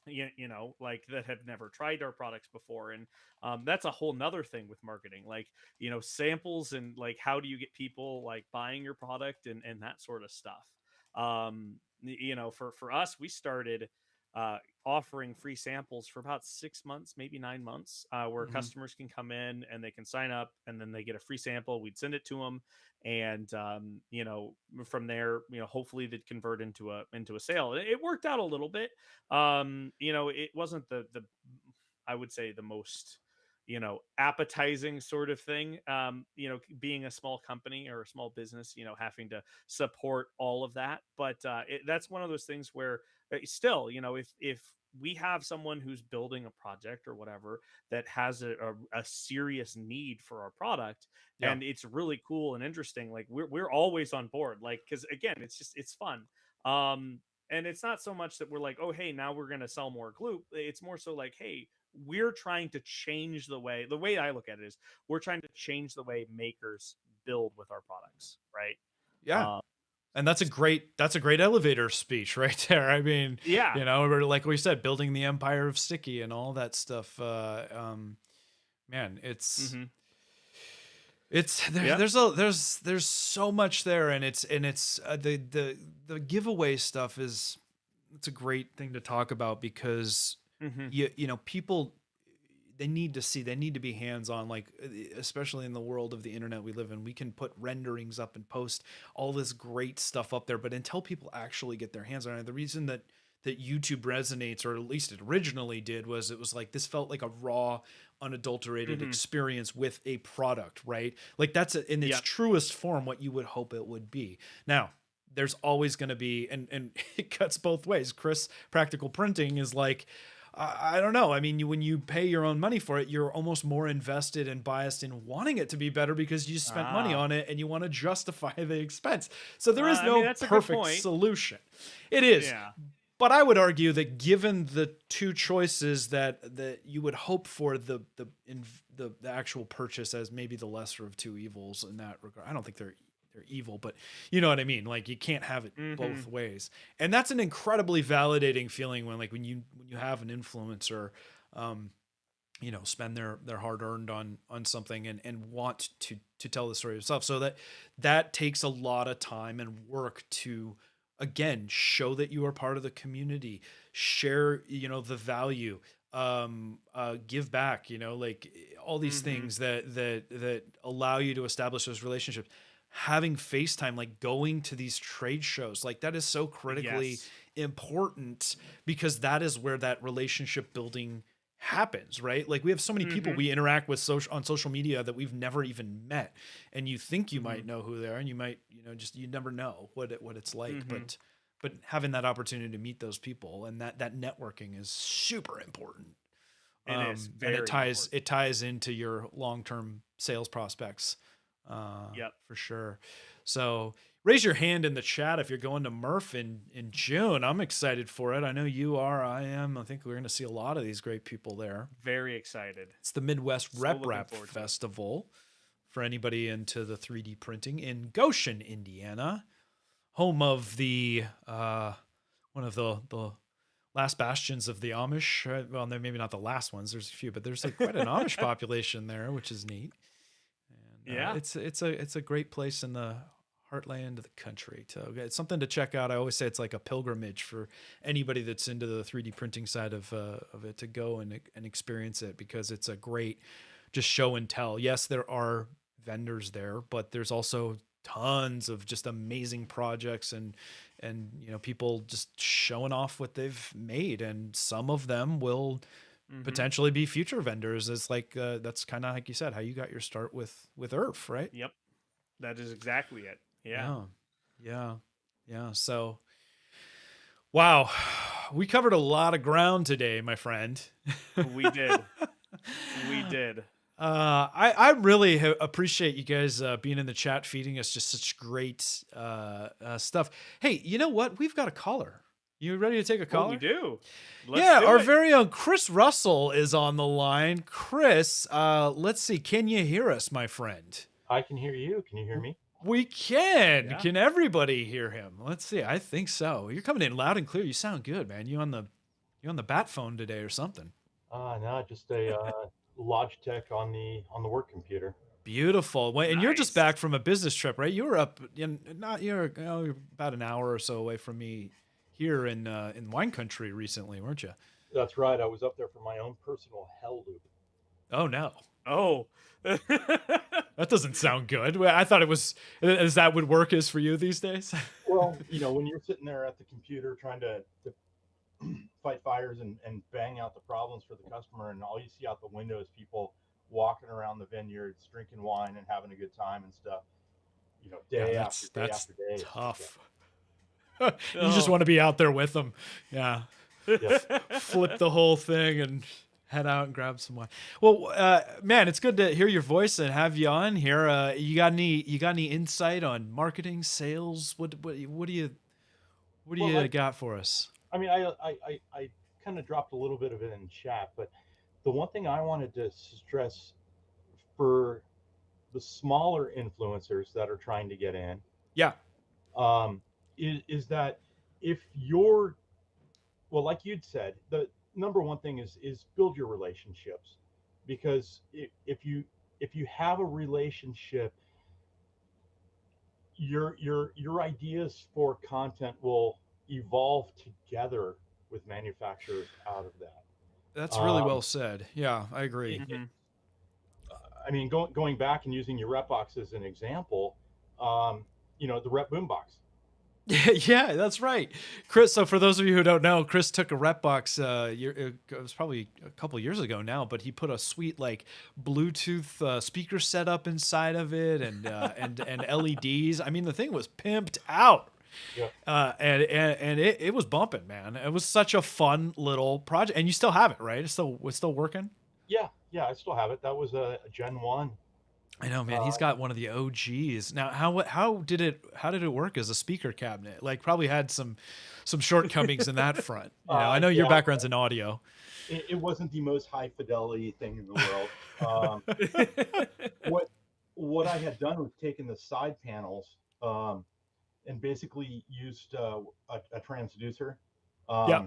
You know, like, that have never tried our products before. And that's a whole nother thing with marketing, like, you know, samples, and like, how do you get people like buying your product, and that sort of stuff. You know, for us, we started offering free samples for about 6 months, maybe 9 months, where Hmm. customers can come in and they can sign up, and then they get a free sample. We'd send it to them, and you know, from there, you know, hopefully they'd convert into a sale. It worked out a little bit. You know, it wasn't the I would say the most, you know, appetizing sort of thing. You know, being a small company or a small business, you know, having to support all of that. But that's one of those things where, still, you know, if we have someone who's building a project or whatever that has a serious need for our product, Yeah. and it's really cool and interesting, like, we're always on board, like, because again, it's just, it's fun. um and it's not so much that we're like, oh, hey, now we're going to sell more Gloop. It's more so like, hey, we're trying to change the way I look at it is, we're trying to change the way makers build with our products, right? Yeah. uh, And that's a great elevator speech right there. I mean, yeah. you know, we're, like we said, building the empire of sticky and all that stuff. Man, Hmm. Yep. there's so much there, and it's the giveaway stuff is, it's a great thing to talk about, because Hmm. you know, people, they need to see, they need to be hands on, like, especially in the world of the internet we live in, we can put renderings up and post all this great stuff up there, but until people actually get their hands on it, the reason that YouTube resonates, or at least it originally did, was it was like, this felt like a raw, unadulterated Hmm. experience with a product, right? Like, that's in its Yep. truest form what you would hope it would be. Now, there's always going to be, and it cuts both ways. Chris, Practical Printing, is like, I don't know. I mean, when you pay your own money for it, you're almost more invested and biased in wanting it to be better, because you spent money Ah. on it and you want to justify the expense. So there is I mean, no that's a good perfect point. solution. It is. Yeah. But I would argue that, given the two choices that you would hope for, the actual purchase as maybe the lesser of two evils in that regard. I don't think they're evil, but you know what I mean? Like, you can't have it Hmm. both ways. And that's an incredibly validating feeling when, like, when you have an influencer, um, you know, spend their hard earned on something, and want to tell the story yourself. So that takes a lot of time and work to again, show that you are part of the community, share, the value, give back, like all these Mm-hmm. things that allow you to establish those relationships. Having FaceTime, like going to these trade shows, like that is so critically Yes. important, because that is where that relationship building happens, right? Like we have so many people Mm-hmm. we interact with on social media that we've never even met, and you think you Mm-hmm. might know who they are, and you might, just you never know what it's like, Mm-hmm. but having that opportunity to meet those people, and that networking is super important. It is And very important. it ties into your long-term sales prospects, Yep. for sure. So raise your hand in the chat if you're going to Murph in June. I'm excited for it. I know you are. I am. I think we're going to see a lot of these great people there. Very excited. It's the Midwest So looking Rep forward to it. Festival for anybody into the 3D printing in Goshen, Indiana, home of the one of the last bastions of the Amish. Well, they're maybe not the last ones. There's a few, but there's quite an Amish population there, which is neat. And Yeah. it's a great place in the heartland of the country. It's something to check out. I always say it's like a pilgrimage for anybody that's into the 3D printing side of it, to go and experience it, because it's a great just show and tell. Yes, there are vendors there, but there's also tons of just amazing projects, and people just showing off what they've made, and some of them will Mm-hmm. potentially be future vendors. It's like that's kind of like you said, how you got your start with Earth, right? Yep. That is exactly it. Yeah. Yeah, yeah, yeah. So wow, we covered a lot of ground today, my friend. We did. We did. I really appreciate you guys being in the chat, feeding us just such great stuff. Hey, you know what? We've got a caller. You ready to take a Oh, we caller? do. Let's Yeah, do our it. very own Chris Russell is on the line. Chris, let's see. Can you hear us, my friend? I can hear you. Can you hear me? We can. Yeah. Can everybody hear him? Let's see. I think so. You're coming in loud and clear. You sound good, man. You on the bat phone today or something? No, just a Logitech on the work computer. Beautiful. And you're just Nice. back from a business trip, right? You were up in not you're about an hour or so away from me here in wine country recently, weren't you? That's right. I was up there for my own personal hell loop. Oh no. Oh. That doesn't sound good. Well, I thought it was, as that would work as for you these days. Well, when you're sitting there at the computer trying to fight fires and bang out the problems for the customer, and all you see out the window is people walking around the vineyards, drinking wine and having a good time and stuff. Yeah, Day after day that's after day. It's just, tough. You just want to be out there with them. Yeah. yeah. Flip the whole thing and head out and grab some wine. Well, man, it's good to hear your voice and have you on here. You got any insight on marketing, sales? What do you Well, got for us? I mean, I kind of dropped a little bit of it in chat, but the one thing I wanted to stress for the smaller influencers that are trying to get in, Yeah. um, is that if you're, well, like you'd said, the number one thing is build your relationships, because if you have a relationship, your ideas for content will evolve together with manufacturers out of that. That's really well said. Yeah, I agree. It, Hmm. I mean, going back and using your rep box as an example, the rep boombox. Yeah, that's right, Chris. So for those of you who don't know, Chris took a rep box. It was probably a couple years ago now, but he put a sweet like Bluetooth speaker setup inside of it, and LEDs. I mean, the thing was pimped out. Yeah. And it was bumping, man. It was such a fun little project, and you still have it, right? It's still working. Yeah, I still have it. That was a Gen 1. I know, man. Uh, He's got one of the OGs. Now, how did it work as a speaker cabinet? Like, probably had some shortcomings in that front. I know your yeah, background's in audio. it wasn't the most high fidelity thing in the world. What I had done was taken the side panels and basically used a transducer. Yeah,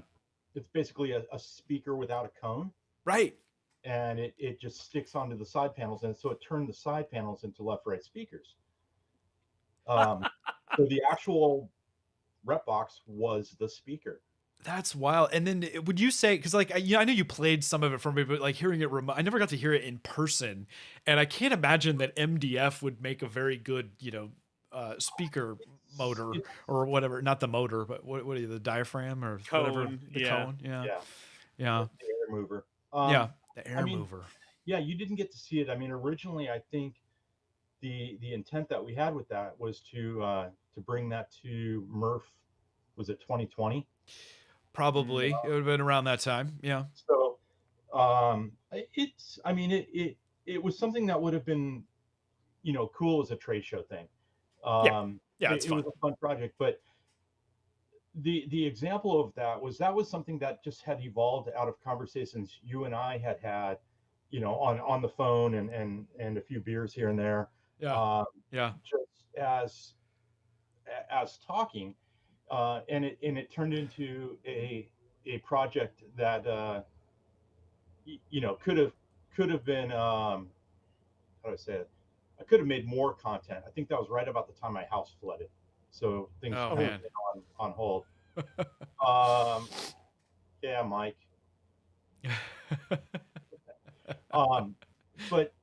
It's basically a speaker without a cone, right. and it just sticks onto the side panels, and so it turned the side panels into left right speakers. So the actual Repbox was the speaker. That's wild. And then would you say, because like I know you played some of it for me, but like hearing it remote, I never got to hear it in person, and I can't imagine that MDF would make a very good, speaker motor It's, or whatever. Not the motor, but what are you, the diaphragm or whatever, Cone, the yeah. cone? Yeah, yeah, yeah, the air mover. yeah. The I air mean, mover. yeah, you didn't get to see it. I mean, originally, I think the intent that we had with that was to bring that to Murph. Was it 2020? Probably it would have been around that time. Yeah, So it's I mean it was something that would have been cool as a trade show thing. yeah, yeah. It's It fun. was a fun project, but the example of that was something that just had evolved out of conversations you and I had, on the phone and a few beers here and there, Yeah, uh, yeah. just as talking, and it turned into a project that could have been how do I say it? I could have made more content. I think that was right about the time my house flooded, so things Oh kind of Oh, man. been on hold. Um, yeah, Mike. Um, but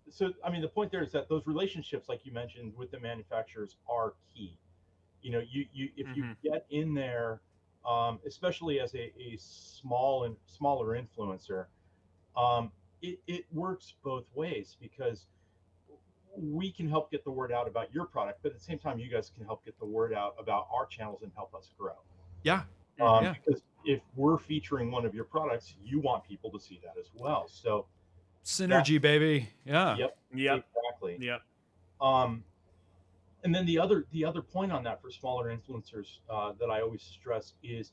so I mean, the point there is that those relationships, like you mentioned, with the manufacturers are key. You if you hmm get in there, especially as a smaller influencer, um, it works both ways because we can help get the word out about your product, but at the same time, you guys can help get the word out about our channels and help us grow. Yeah, hmm yeah. Because if we're featuring one of your products, you want people to see that as well. So that, Synergy, baby. Yeah. yep, Yep. exactly. Yep. Um, and then the other point on that for smaller influencers that I always stress is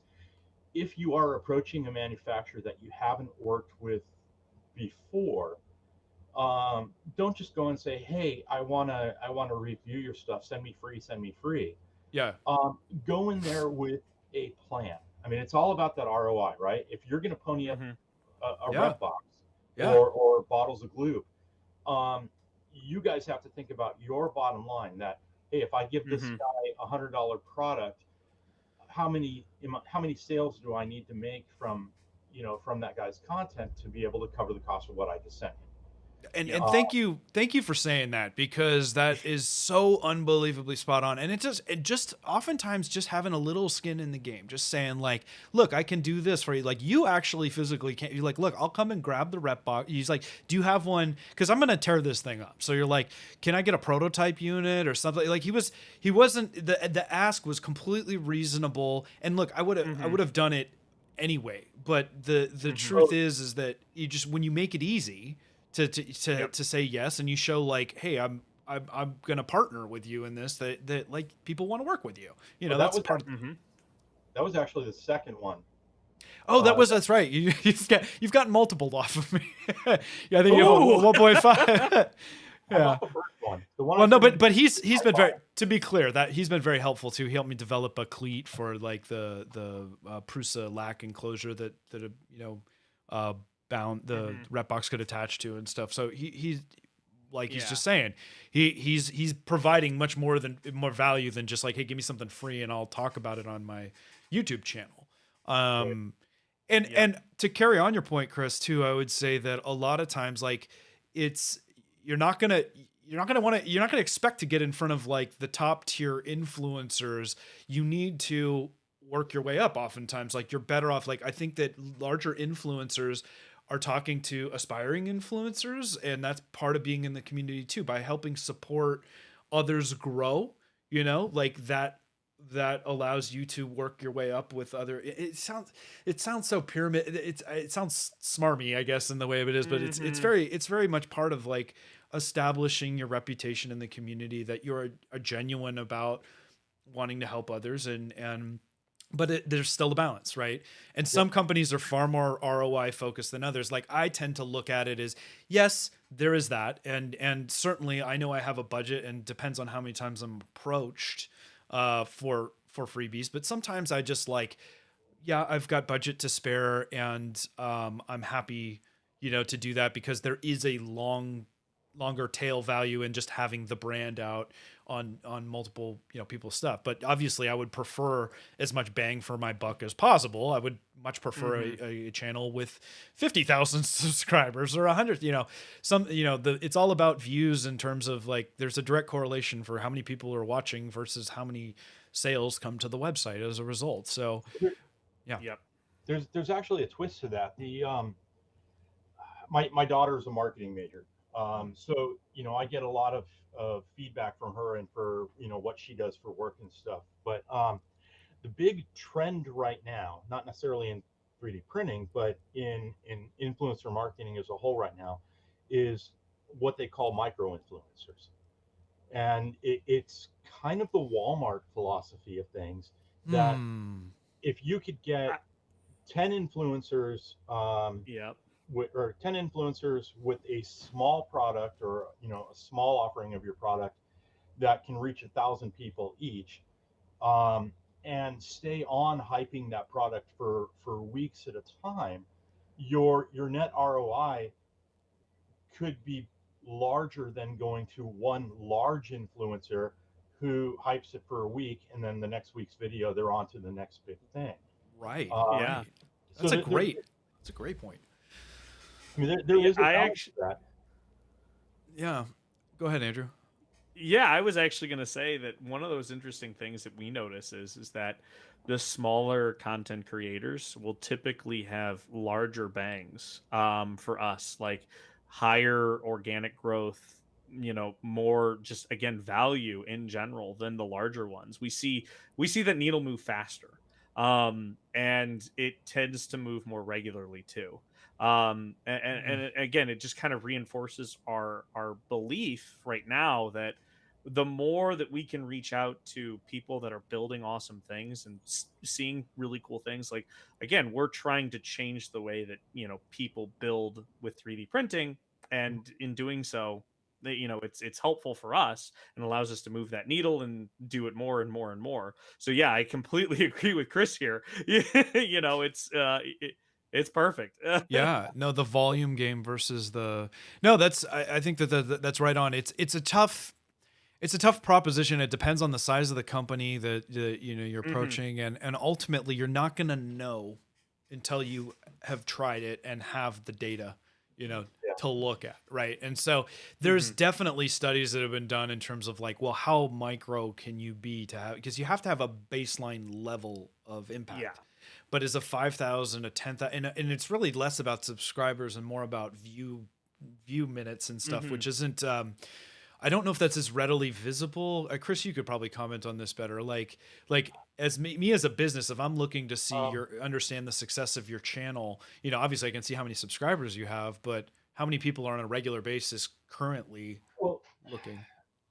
if you are approaching a manufacturer that you haven't worked with before, don't just go and say, "Hey, I wanna review your stuff. Send me free." Yeah. Go in there with a plan. I mean, it's all about that ROI, right? If you're going to pony up hmm a Yeah. rep box Yeah. or bottles of Gloop, um, you guys have to think about your bottom line. That hey, if I give this hmm guy $100 product, how many sales do I need to make from that guy's content to be able to cover the cost of what I just sent him? And Uh, thank you for saying that, because that is so unbelievably spot on. And it just oftentimes just having a little skin in the game, just saying like, look, I can do this for you. Like, you actually physically can't. You're like, look, I'll come and grab the rep box. He's like, do you have one? Because I'm gonna tear this thing up. So you're like, can I get a prototype unit or something? Like, he wasn't, the ask was completely reasonable. And look, I hmm would have done it anyway. But the hmm truth is that you just, when you make it easy Yep. to say yes, and you show like, hey, I'm gonna partner with you in this, that like people want to work with you, well, that's part of. hmm that was actually the second one. Oh, Uh, that's right, you've gotten multiple off of me. Yeah, I think you have a Oh. 1.5. how Yeah. about the first one? The one I Well, no, sent you. but he's been very, Five. to be clear, that he's been very helpful too. He helped me develop a cleat for like the Prusa lac enclosure that uh bound the hmm rep box could attach to and stuff. So he's like, he's Yeah. just saying, he's providing much more value than just like, hey, give me something free and I'll talk about it on my YouTube channel. Right. Um, and Yep. and to carry on your point, Chris, too, I would say that a lot of times, like, it's you're not gonna you're not gonna expect to get in front of like the top tier influencers. You need to work your way up. Oftentimes, like, you're better off. Like, I think that larger influencers are talking to aspiring influencers, and that's part of being in the community too, by helping support others grow. Like that allows you to work your way up with other. It sounds so pyramid. It sounds smarmy, I guess, in the way of it is, but hmm it's very much part of like establishing your reputation in the community, that you're a genuine about wanting to help others, and but there's still a balance, right? And Yep. some companies are far more ROI focused than others. Like, I tend to look at it as, yes, there is that, and certainly I know I have a budget, and depends on how many times I'm approached for freebies. But sometimes I just like, yeah, I've got budget to spare, and I'm happy, to do that, because there is a long longer tail value in just having the brand out on multiple, people's stuff. But obviously I would prefer as much bang for my buck as possible. I would much prefer a channel with 50,000 subscribers or 100, it's all about views in terms of like, there's a direct correlation for how many people are watching versus how many sales come to the website as a result. So yeah. Yep. There's actually a twist to that. My daughter is a marketing major. So, I get a lot of feedback from her and for, what she does for work and stuff. But the big trend right now, not necessarily in 3D printing, but in influencer marketing as a whole right now, is what they call micro influencers. And it's kind of the Walmart philosophy of things that if you could get 10 influencers, Yep. or 10 influencers with a small product or a small offering of your product that can reach 1,000 people each, and stay on hyping that product for weeks at a time, your net ROI could be larger than going to one large influencer who hypes it for a week, and then the next week's video they're on to the next big thing. Right. Yeah. Right. So That's a great point. I mean, there is a I balance actually, to that. Yeah. Go ahead, Andrew. yeah, I was actually going to say that one of those interesting things that we notice is that the smaller content creators will typically have larger bangs for us, like higher organic growth, more just again value in general than the larger ones. We see that needle move faster, and it tends to move more regularly too. And again, it just kind of reinforces our belief right now that the more that we can reach out to people that are building awesome things and seeing really cool things, like again, we're trying to change the way that people build with 3D printing, and in doing so, it's helpful for us and allows us to move that needle and do it more and more and more. So yeah, I completely agree with Chris here. It's perfect. Yeah, no, the volume game versus no, I think that's right on. It's a tough proposition. It depends on the size of the company that you're approaching, and ultimately you're not going to know until you have tried it and have the data, to look at, right? And so there's definitely studies that have been done in terms of like, well, how micro can you be to have, because you have to have a baseline level of impact. Yeah. But is a 5,000, a 10,000, and it's really less about subscribers and more about view minutes and stuff, which isn't. I don't know if that's as readily visible. Chris, you could probably comment on this better. Like as me as a business, if I'm looking to see understand the success of your channel, obviously I can see how many subscribers you have, but how many people are on a regular basis currently looking?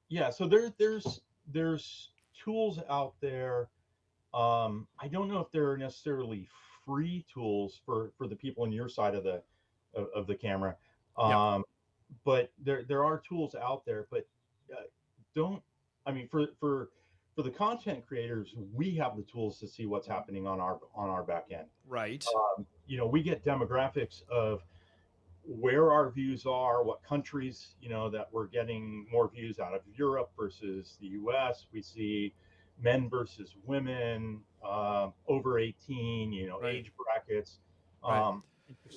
Yeah, so there's tools out there. I don't know if they're necessarily free tools for the people on your side of the camera. But there are tools out there, but don't I mean for the content creators, we have the tools to see what's happening on our back end. Right. We get demographics of where our views are, what countries, that we're getting more views out of, Europe versus the US. We see men versus women, over 18, Right. age brackets. Right.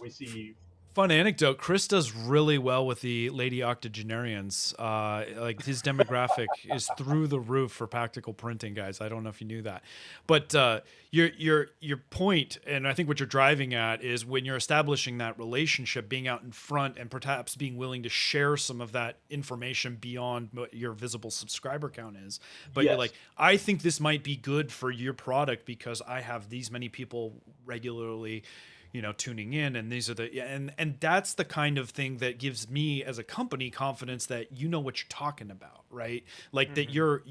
We see. Fun anecdote. Chris does really well with the lady octogenarians. Like his demographic is through the roof for practical printing, guys. I don't know if you knew that, but your point, and I think what you're driving at is when you're establishing that relationship, being out in front and perhaps being willing to share some of that information beyond what your visible subscriber count is. But you're like, I think this might be good for your product because I have these many people regularly tuning in, and these are and that's the kind of thing that gives me as a company confidence that what you're talking about, right? Like that you're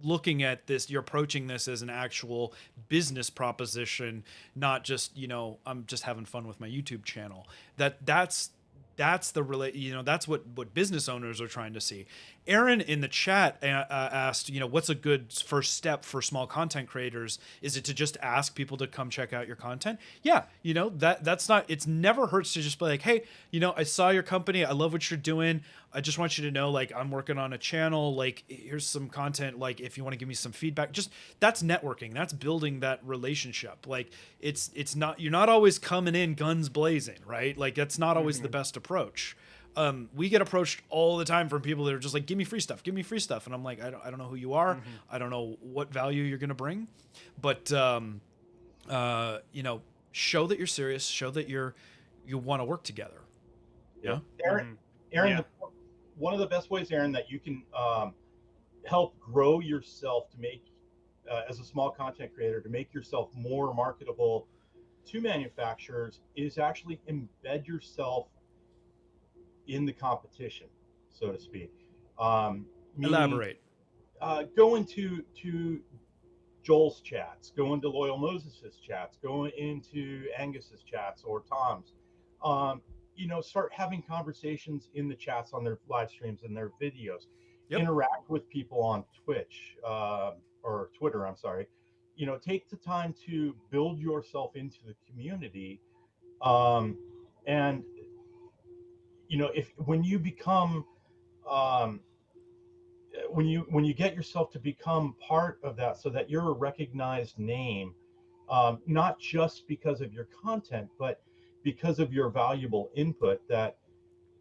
looking at this, you're approaching this as an actual business proposition, not just I'm just having fun with my YouTube channel. That's that's that's what business owners are trying to see. Aaron in the chat asked, what's a good first step for small content creators? Is it to just ask people to come check out your content? Yeah, that's not. It's never hurts to just be like, hey, I saw your company. I love what you're doing. I just want you to know, like, I'm working on a channel. Like, here's some content. Like, if you want to give me some feedback, just that's networking. That's building that relationship. Like, it's not, you're not always coming in guns blazing, right? Like, that's not always the best approach. We get approached all the time from people that are just like, give me free stuff, and I'm like, I don't know who you are. I don't know what value you're gonna bring, but show that you're serious, show that you want to work together. Yeah, Aaron, Yeah. One of the best ways, Aaron, that you can help grow yourself to make, as a small content creator, to make yourself more marketable to manufacturers is actually embed yourself in the competition, so to speak. Meaning, Elaborate. Go into Joel's chats, go into Loyal Moses's chats, go into Angus's chats or Tom's. Start having conversations in the chats on their live streams and their videos. Yep. Interact with people on Twitch or Twitter. I'm sorry. Take the time to build yourself into the community, and if when you become when you get yourself to become part of that, so that you're a recognized name, not just because of your content, but because of your valuable input, that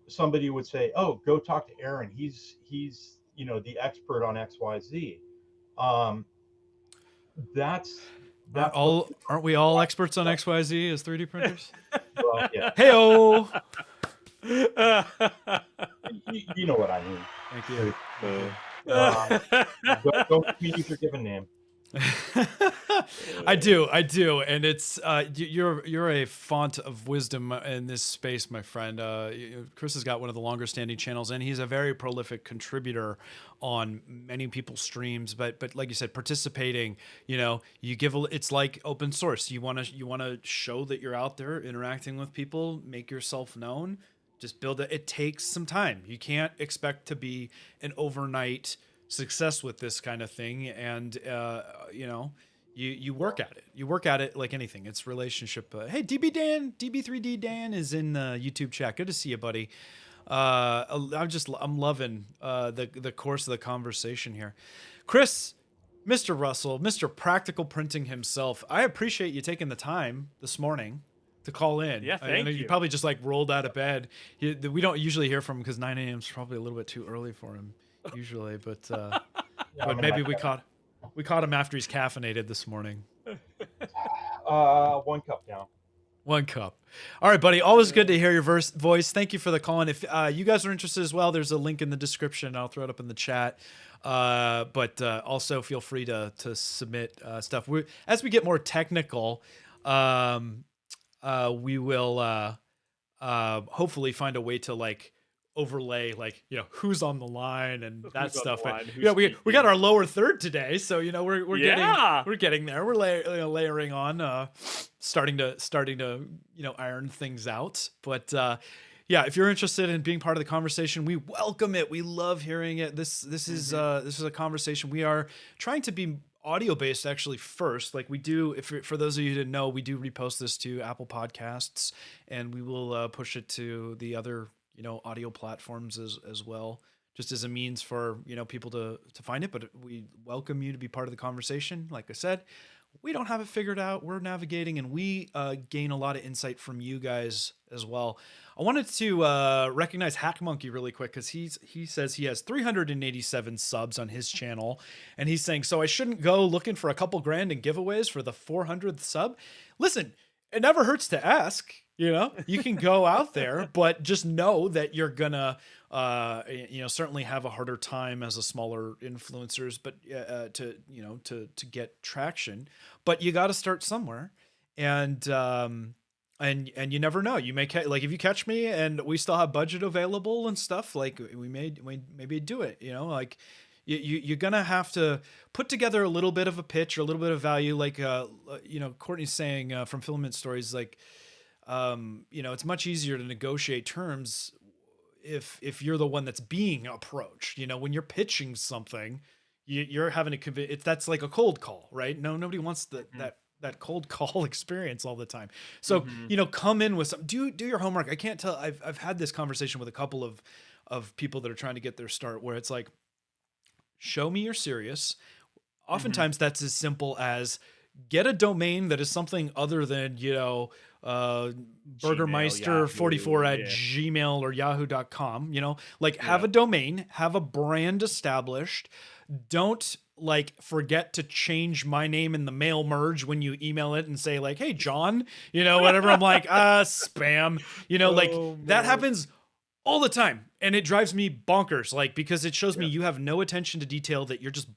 somebody would say, oh, go talk to Aaron, he's the expert on XYZ. Aren't we all experts on XYZ as 3D printers? Well, yeah. Hey-o. You know what I mean. Thank you. Don't use your given name. I do, and it's you're a font of wisdom in this space, my friend. Chris has got one of the longer standing channels, and he's a very prolific contributor on many people's streams. But like you said, participating, you give it's like open source. You want to show that you're out there interacting with people, make yourself known. Just build it. It takes some time. You can't expect to be an overnight success with this kind of thing, and you work at it. You work at it like anything. It's relationship. Hey, DB3D Dan is in the YouTube chat. Good to see you, buddy. I'm loving the course of the conversation here. Chris, Mr. Russell, Mr. Practical Printing himself, I appreciate you taking the time this morning to call in. Yeah, I know thank you you. probably just like rolled out of bed. We don't usually hear from him because 9 a.m. is probably a little bit too early for him usually, but but maybe we caught him after he's caffeinated this morning. 1 cup down. 1 cup. All right, buddy. Always good to hear your voice. Thank you for the call. And if you guys are interested as well, there's a link in the description. I'll throw it up in the chat. But also feel free to submit stuff. As we get more technical, we will hopefully find a way to like overlay who's on the line and that stuff. We got our lower third today, so we're getting there. We're layering on, starting to iron things out. But if you're interested in being part of the conversation, we welcome it. We love hearing it. This is a conversation. We are trying to be audio based actually first, like we do. For those of you who didn't know, we do repost this to Apple Podcasts, and we will push it to the other audio platforms as well, just as a means for people to find it. But we welcome you to be part of the conversation. Like I said, we don't have it figured out. We're navigating, and we gain a lot of insight from you guys as well. I wanted to recognize Hack Monkey really quick, because he says he has 387 subs on his channel, and he's saying, so I shouldn't go looking for a couple grand in giveaways for the 400th sub. Listen, it never hurts to ask. You can go out there, but just know that you're gonna certainly have a harder time as a smaller influencers, but to get traction. But you got to start somewhere, and you never know. You may like, if you catch me and we still have budget available and stuff, like we maybe do it. Like you're gonna have to put together a little bit of a pitch or a little bit of value. Like Courtney's saying from Filament Stories, like it's much easier to negotiate terms if you're the one that's being approached. When you're pitching something, you're having to convince. That's like a cold call, right? Nobody wants Mhm. that cold call experience all the time. So Mhm. come in with some, do your homework. I can't tell. I've had this conversation with a couple of people that are trying to get their start, where it's like, show me you're serious. Mhm. Oftentimes that's as simple as get a domain that is something other than, Gmail, burgermeister44 Yahoo, at yeah. gmail or yahoo.com. Like, have a Yeah. domain, have a brand established. Don't like forget to change my name in the mail merge when you email it and say like, hey John, whatever. I'm like, spam. Like, Oh that man. happens all the time, and it drives me bonkers, like, because it shows me Yeah. you have no attention to detail, that you're just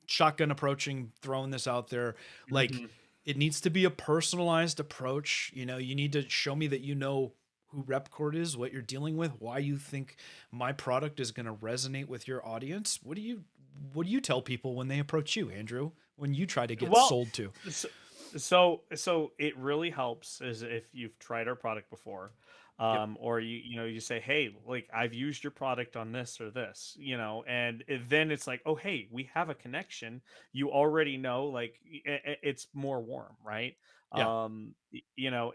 shotgun approaching, throwing this out there. Like, Mhm. it needs to be a personalized approach. You need to show me that you know who Repkord is, what you're dealing with, why you think my product is going to resonate with your audience. What do you tell people when they approach you, Andrew, when you try to get Well, sold to? so, so it really helps is if you've tried our product before, Yep. or you say, hey, like I've used your product on this or this, and then it's like, oh, hey, we have a connection. You already know, like it's more warm, right? Yeah.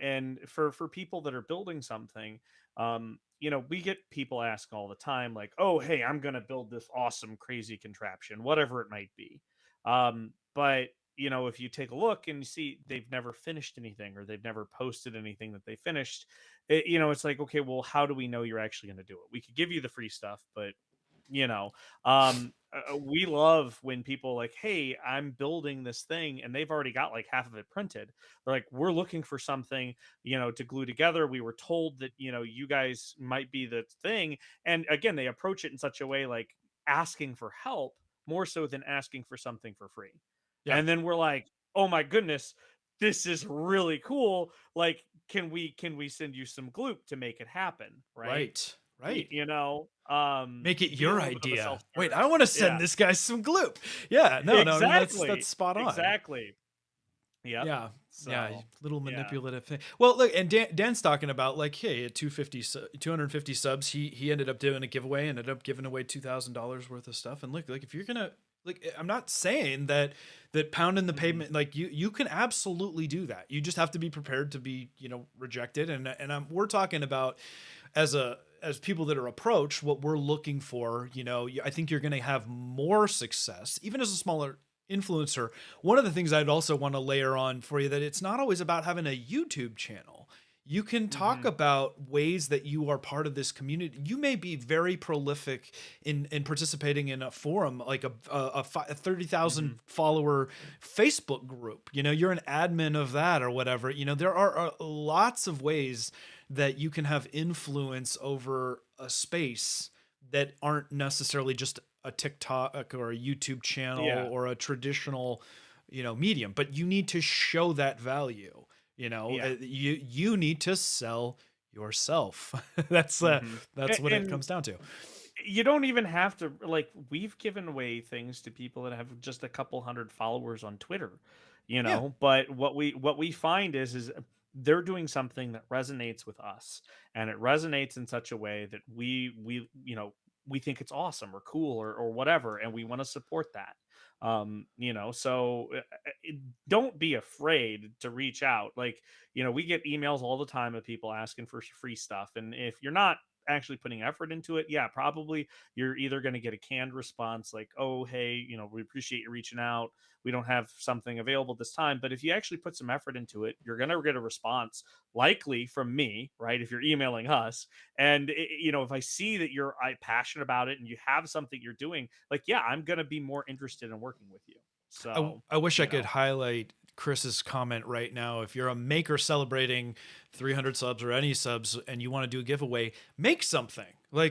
And for people that are building something, we get people ask all the time, like, oh, hey, I'm gonna build this awesome, crazy contraption, whatever it might be. But if you take a look and you see they've never finished anything or they've never posted anything that they finished, it's like, okay, well, how do we know you're actually going to do it? We could give you the free stuff, but you know, we love when people like, hey, I'm building this thing and they've already got like half of it printed. They're like, we're looking for something, to glue together. We were told that, you guys might be the thing. And again, they approach it in such a way like asking for help more so than asking for something for free. Yeah. And then we're like, "Oh my goodness, this is really cool. Like, can we send you some Gloop to make it happen?" Right? Right. Right. Make it Be a your little bit of a idea. Wait, I self-service. want to send Yeah. this guy some Gloop. Yeah, no, I mean, that's Exactly. spot on. Exactly. Yep. Yeah, yeah, So, little yeah. manipulative thing. Well, look, and Dan's talking about like, hey, at 250 subs, he ended up doing a giveaway, ended up giving away $2,000 worth of stuff. And look, like, if you're gonna, like, I'm not saying that pounding the Mhm. pavement, like, you can absolutely do that. You just have to be prepared to be, rejected. And we're talking about as people that are approached, what we're looking for. I think you're going to have more success even as a smaller influencer. One of the things I'd also want to layer on for you, that it's not always about having a YouTube channel. You can talk Mhm. about ways that you are part of this community. You may be very prolific in participating in a forum, like a 30,000 Mhm. follower Facebook group. You're an admin of that or whatever. There are lots of ways that you can have influence over a space that aren't necessarily just a TikTok or a YouTube channel Yeah. or a traditional, medium, but you need to show that value. Yeah. You need to sell yourself. that's uh, Mhm. that's what it And comes down to. you don't even have to, like, we've given away things to people that have just a couple hundred followers on Twitter, Yeah, but what we find is they're doing something that resonates with us, and it resonates in such a way that we think it's awesome or cool or whatever, and we want to support that. So don't be afraid to reach out. Like, we get emails all the time of people asking for free stuff, and if you're not actually putting effort into it, yeah, probably you're either going to get a canned response like, oh, hey, we appreciate you reaching out. We don't have something available this time. But if you actually put some effort into it, you're going to get a response, likely from me, right? If you're emailing us. And, if I see that you're passionate about it and you have something you're doing, like, yeah, I'm going to be more interested in working with you. So, I wish I you could know, highlight Chris's comment right now. If you're a maker celebrating 300 subs or any subs and you want to do a giveaway, make something hmm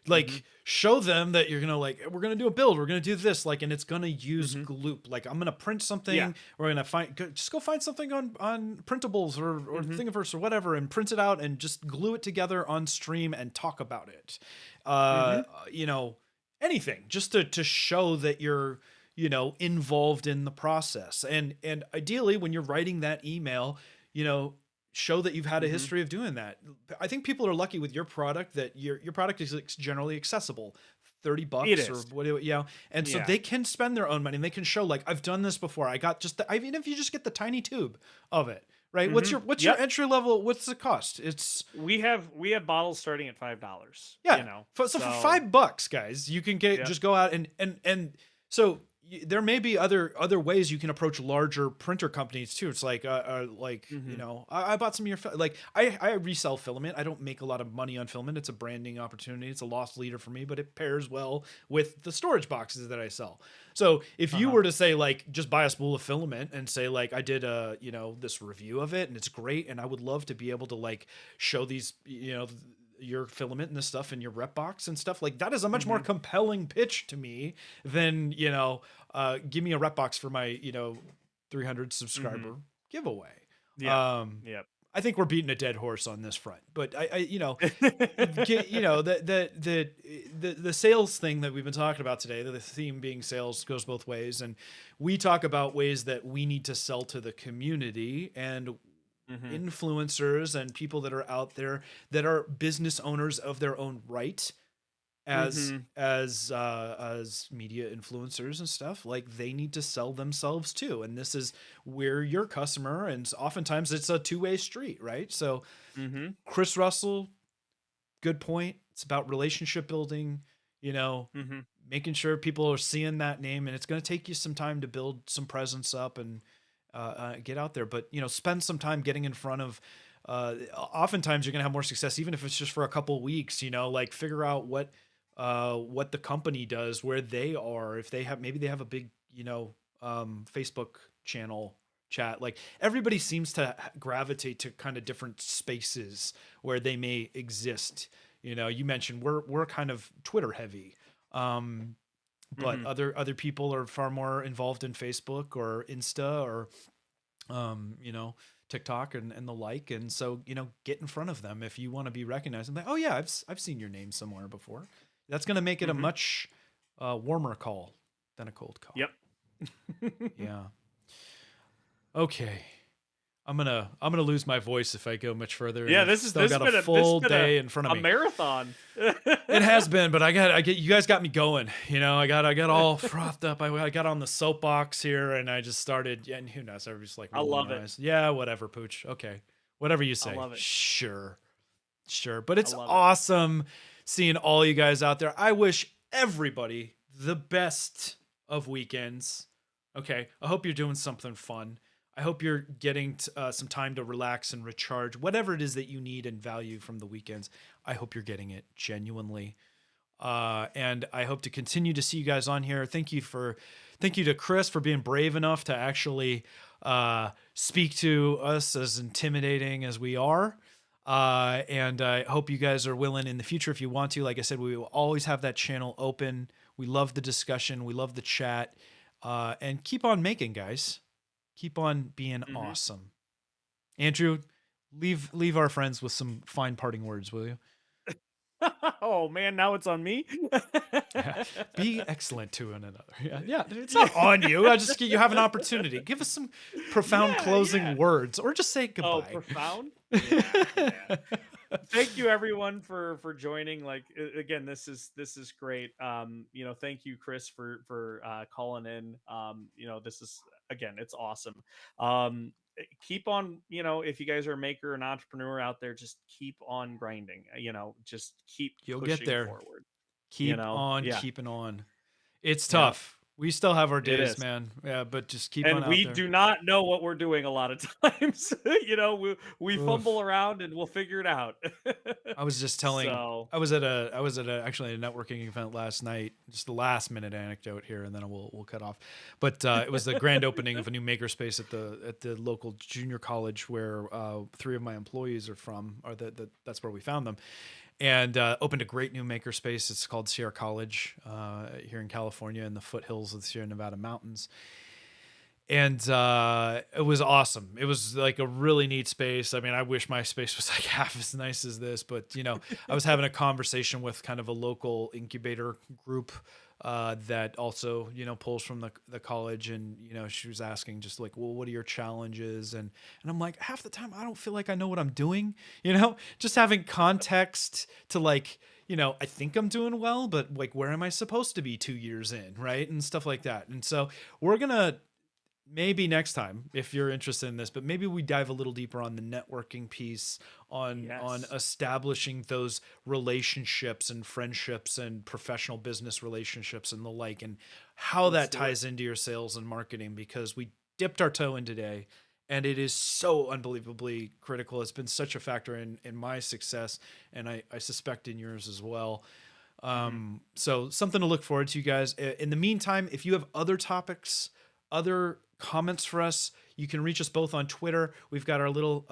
like show them that you're gonna, like, we're gonna do a build, we're gonna do this, like, and it's gonna use hmm Gloop. Like, I'm gonna print yeah. something, we're gonna just go find something on printables or hmm Thingiverse or whatever, and print it out and just glue it together on stream and talk about it. Uh, hmm you know, anything just to show that you're, involved in the process. And ideally when you're writing that email, you know show that you've had a Mm-hmm. history of doing that. I think people are lucky with your product that your product is generally accessible. $30 It or is. what, and so Yeah. they can spend their own money and they can show like, I've done this before. I got just I mean, if you just get the tiny tube of it, right? What's Mm-hmm. your Yep. entry level? What's the cost? It's We have bottles starting at $5. yeah. You know, So for $5, guys, you can get Yep. just go out and so there may be other ways you can approach larger printer companies too. It's like Mhm. I bought some of your like I resell filament. I don't make a lot of money on filament. It's a branding opportunity. It's a loss leader for me, but it pairs well with the storage boxes that I sell. So if you Uh-huh. were to say like just buy a spool of filament and say like I did this review of it and it's great and I would love to be able to like show these your filament and this stuff in your rep box and stuff like that is a much more Mhm. compelling pitch to me than give me a rep box for my 300 subscriber giveaway. Yeah. um Yep. I think we're beating a dead horse on this front, but the sales thing that we've been talking about today, the theme being sales goes both ways, and we talk about ways that we need to sell to the community and Mhm. influencers and people that are out there that are business owners of their own right Mhm. as media influencers and stuff. Like they need to sell themselves too, and this is where your customer, and oftentimes it's a two-way street, right? So Mhm. Chris Russell, good point. It's about relationship building, Mhm. making sure people are seeing that name, and it's going to take you some time to build some presence up and get out there. But spend some time getting in front of. Oftentimes, you're going to have more success, even if it's just for a couple weeks. Like figure out what the company does, where they are, if they have maybe they have a big Facebook channel chat. Like everybody seems to gravitate to kind of different spaces where they may exist. You mentioned we're kind of Twitter heavy, but Mhm. other people are far more involved in Facebook or Insta or TikTok and the like. And so get in front of them if you want to be recognized and like, oh yeah, I've seen your name somewhere before. That's going to make it a Mhm. much warmer call than a cold call. Yep. Yeah. Okay. I'm gonna lose my voice if I go much further. Yeah, And I've this still got a full day in front of a me. marathon. It has been, but you guys got me going. I got all frothed up. I got on the soapbox here and I just started. Yeah, and who knows? Everybody's like, I rolling love their it. eyes. Yeah, whatever, Pooch. Okay, whatever you I say. love it. Sure. But I it's love it. awesome seeing all you guys out there. I wish everybody the best of weekends. Okay, I hope you're doing something fun. I hope you're getting some time to relax and recharge. Whatever it is that you need and value from the weekends, I hope you're getting it genuinely. And I hope to continue to see you guys on here. Thank you to Chris for being brave enough to actually speak to us, as intimidating as we are. And I hope you guys are willing in the future, if you want to. Like I said, we will always have that channel open. We love the discussion. We love the chat. And keep on making, guys. Keep on being awesome. Andrew, leave our friends with some fine parting words, will you? Oh man, now it's on me. Be excellent to one another. Yeah. It's not on you. You have an opportunity. Give us some profound closing words, or just say Oh, goodbye. profound. Yeah. Thank you everyone for joining. Like again, this is great. Thank you Chris for calling in. This is, again, it's awesome. Keep on, if you guys are a maker, an entrepreneur out there, just keep on grinding. Just keep You'll get pushing there. forward. Keep on Yeah. keeping on. It's Yeah. tough. We still have our It days, is. man. Yeah, but just keep on And out we there. do not know what we're doing a lot of times. We Oof. fumble around and we'll figure it out. I was just telling. So, I was at actually a networking event last night. Just the last minute anecdote here, and then we'll cut off. But it was the grand opening of a new makerspace at the local junior college where 3 of my employees are from. Or that's where we found them, and opened a great new makerspace. It's called Sierra College here in California in the foothills of the Sierra Nevada mountains. And it was awesome. It was like a really neat space. I mean, I wish my space was like half as nice as this, but I was having a conversation with kind of a local incubator group that also pulls from the college, and she was asking just like, well, what are your challenges? And I'm like, half the time I don't feel like I know what I'm doing. Just having context to like, I think I'm doing well, but like, where am I supposed to be 2 years in, right? And stuff like that. And so we're gonna maybe next time, if you're interested in this, but maybe we dive a little deeper on the networking piece, on Yes. establishing those relationships and friendships and professional business relationships and the like, and how Let's that do it. ties into your sales and marketing, because we dipped our toe in today, and it is so unbelievably critical. It's been such a factor in my success, and I suspect in yours as well. So something to look forward to, you guys. In the meantime, if you have other topics, other comments for us, you can reach us both on Twitter. We've got our little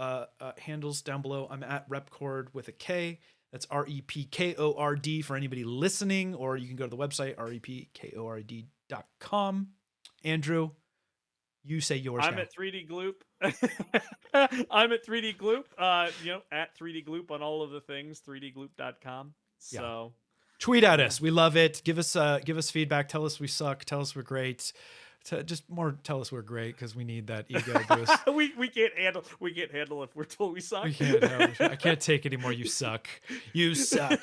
handles down below. I'm at Repkord with a K. That's Repkord for anybody listening, or you can go to the website, repkord.com. Andrew, you say yours I'm now. at 3D Gloop. I'm at 3D Gloop. At 3D Gloop on all of the things, 3dgloop.com. So tweet at us. We love it. Give us feedback. Tell us we suck. Tell us we're great. Just more tell us we're great, because we need that ego boost. we can't handle if we're told we suck. We can't. I can't take anymore. You suck. You suck.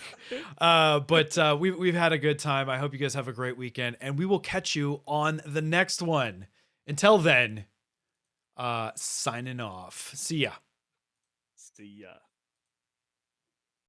But we've had a good time. I hope you guys have a great weekend, and we will catch you on the next one. Until then, signing off. See ya. See ya.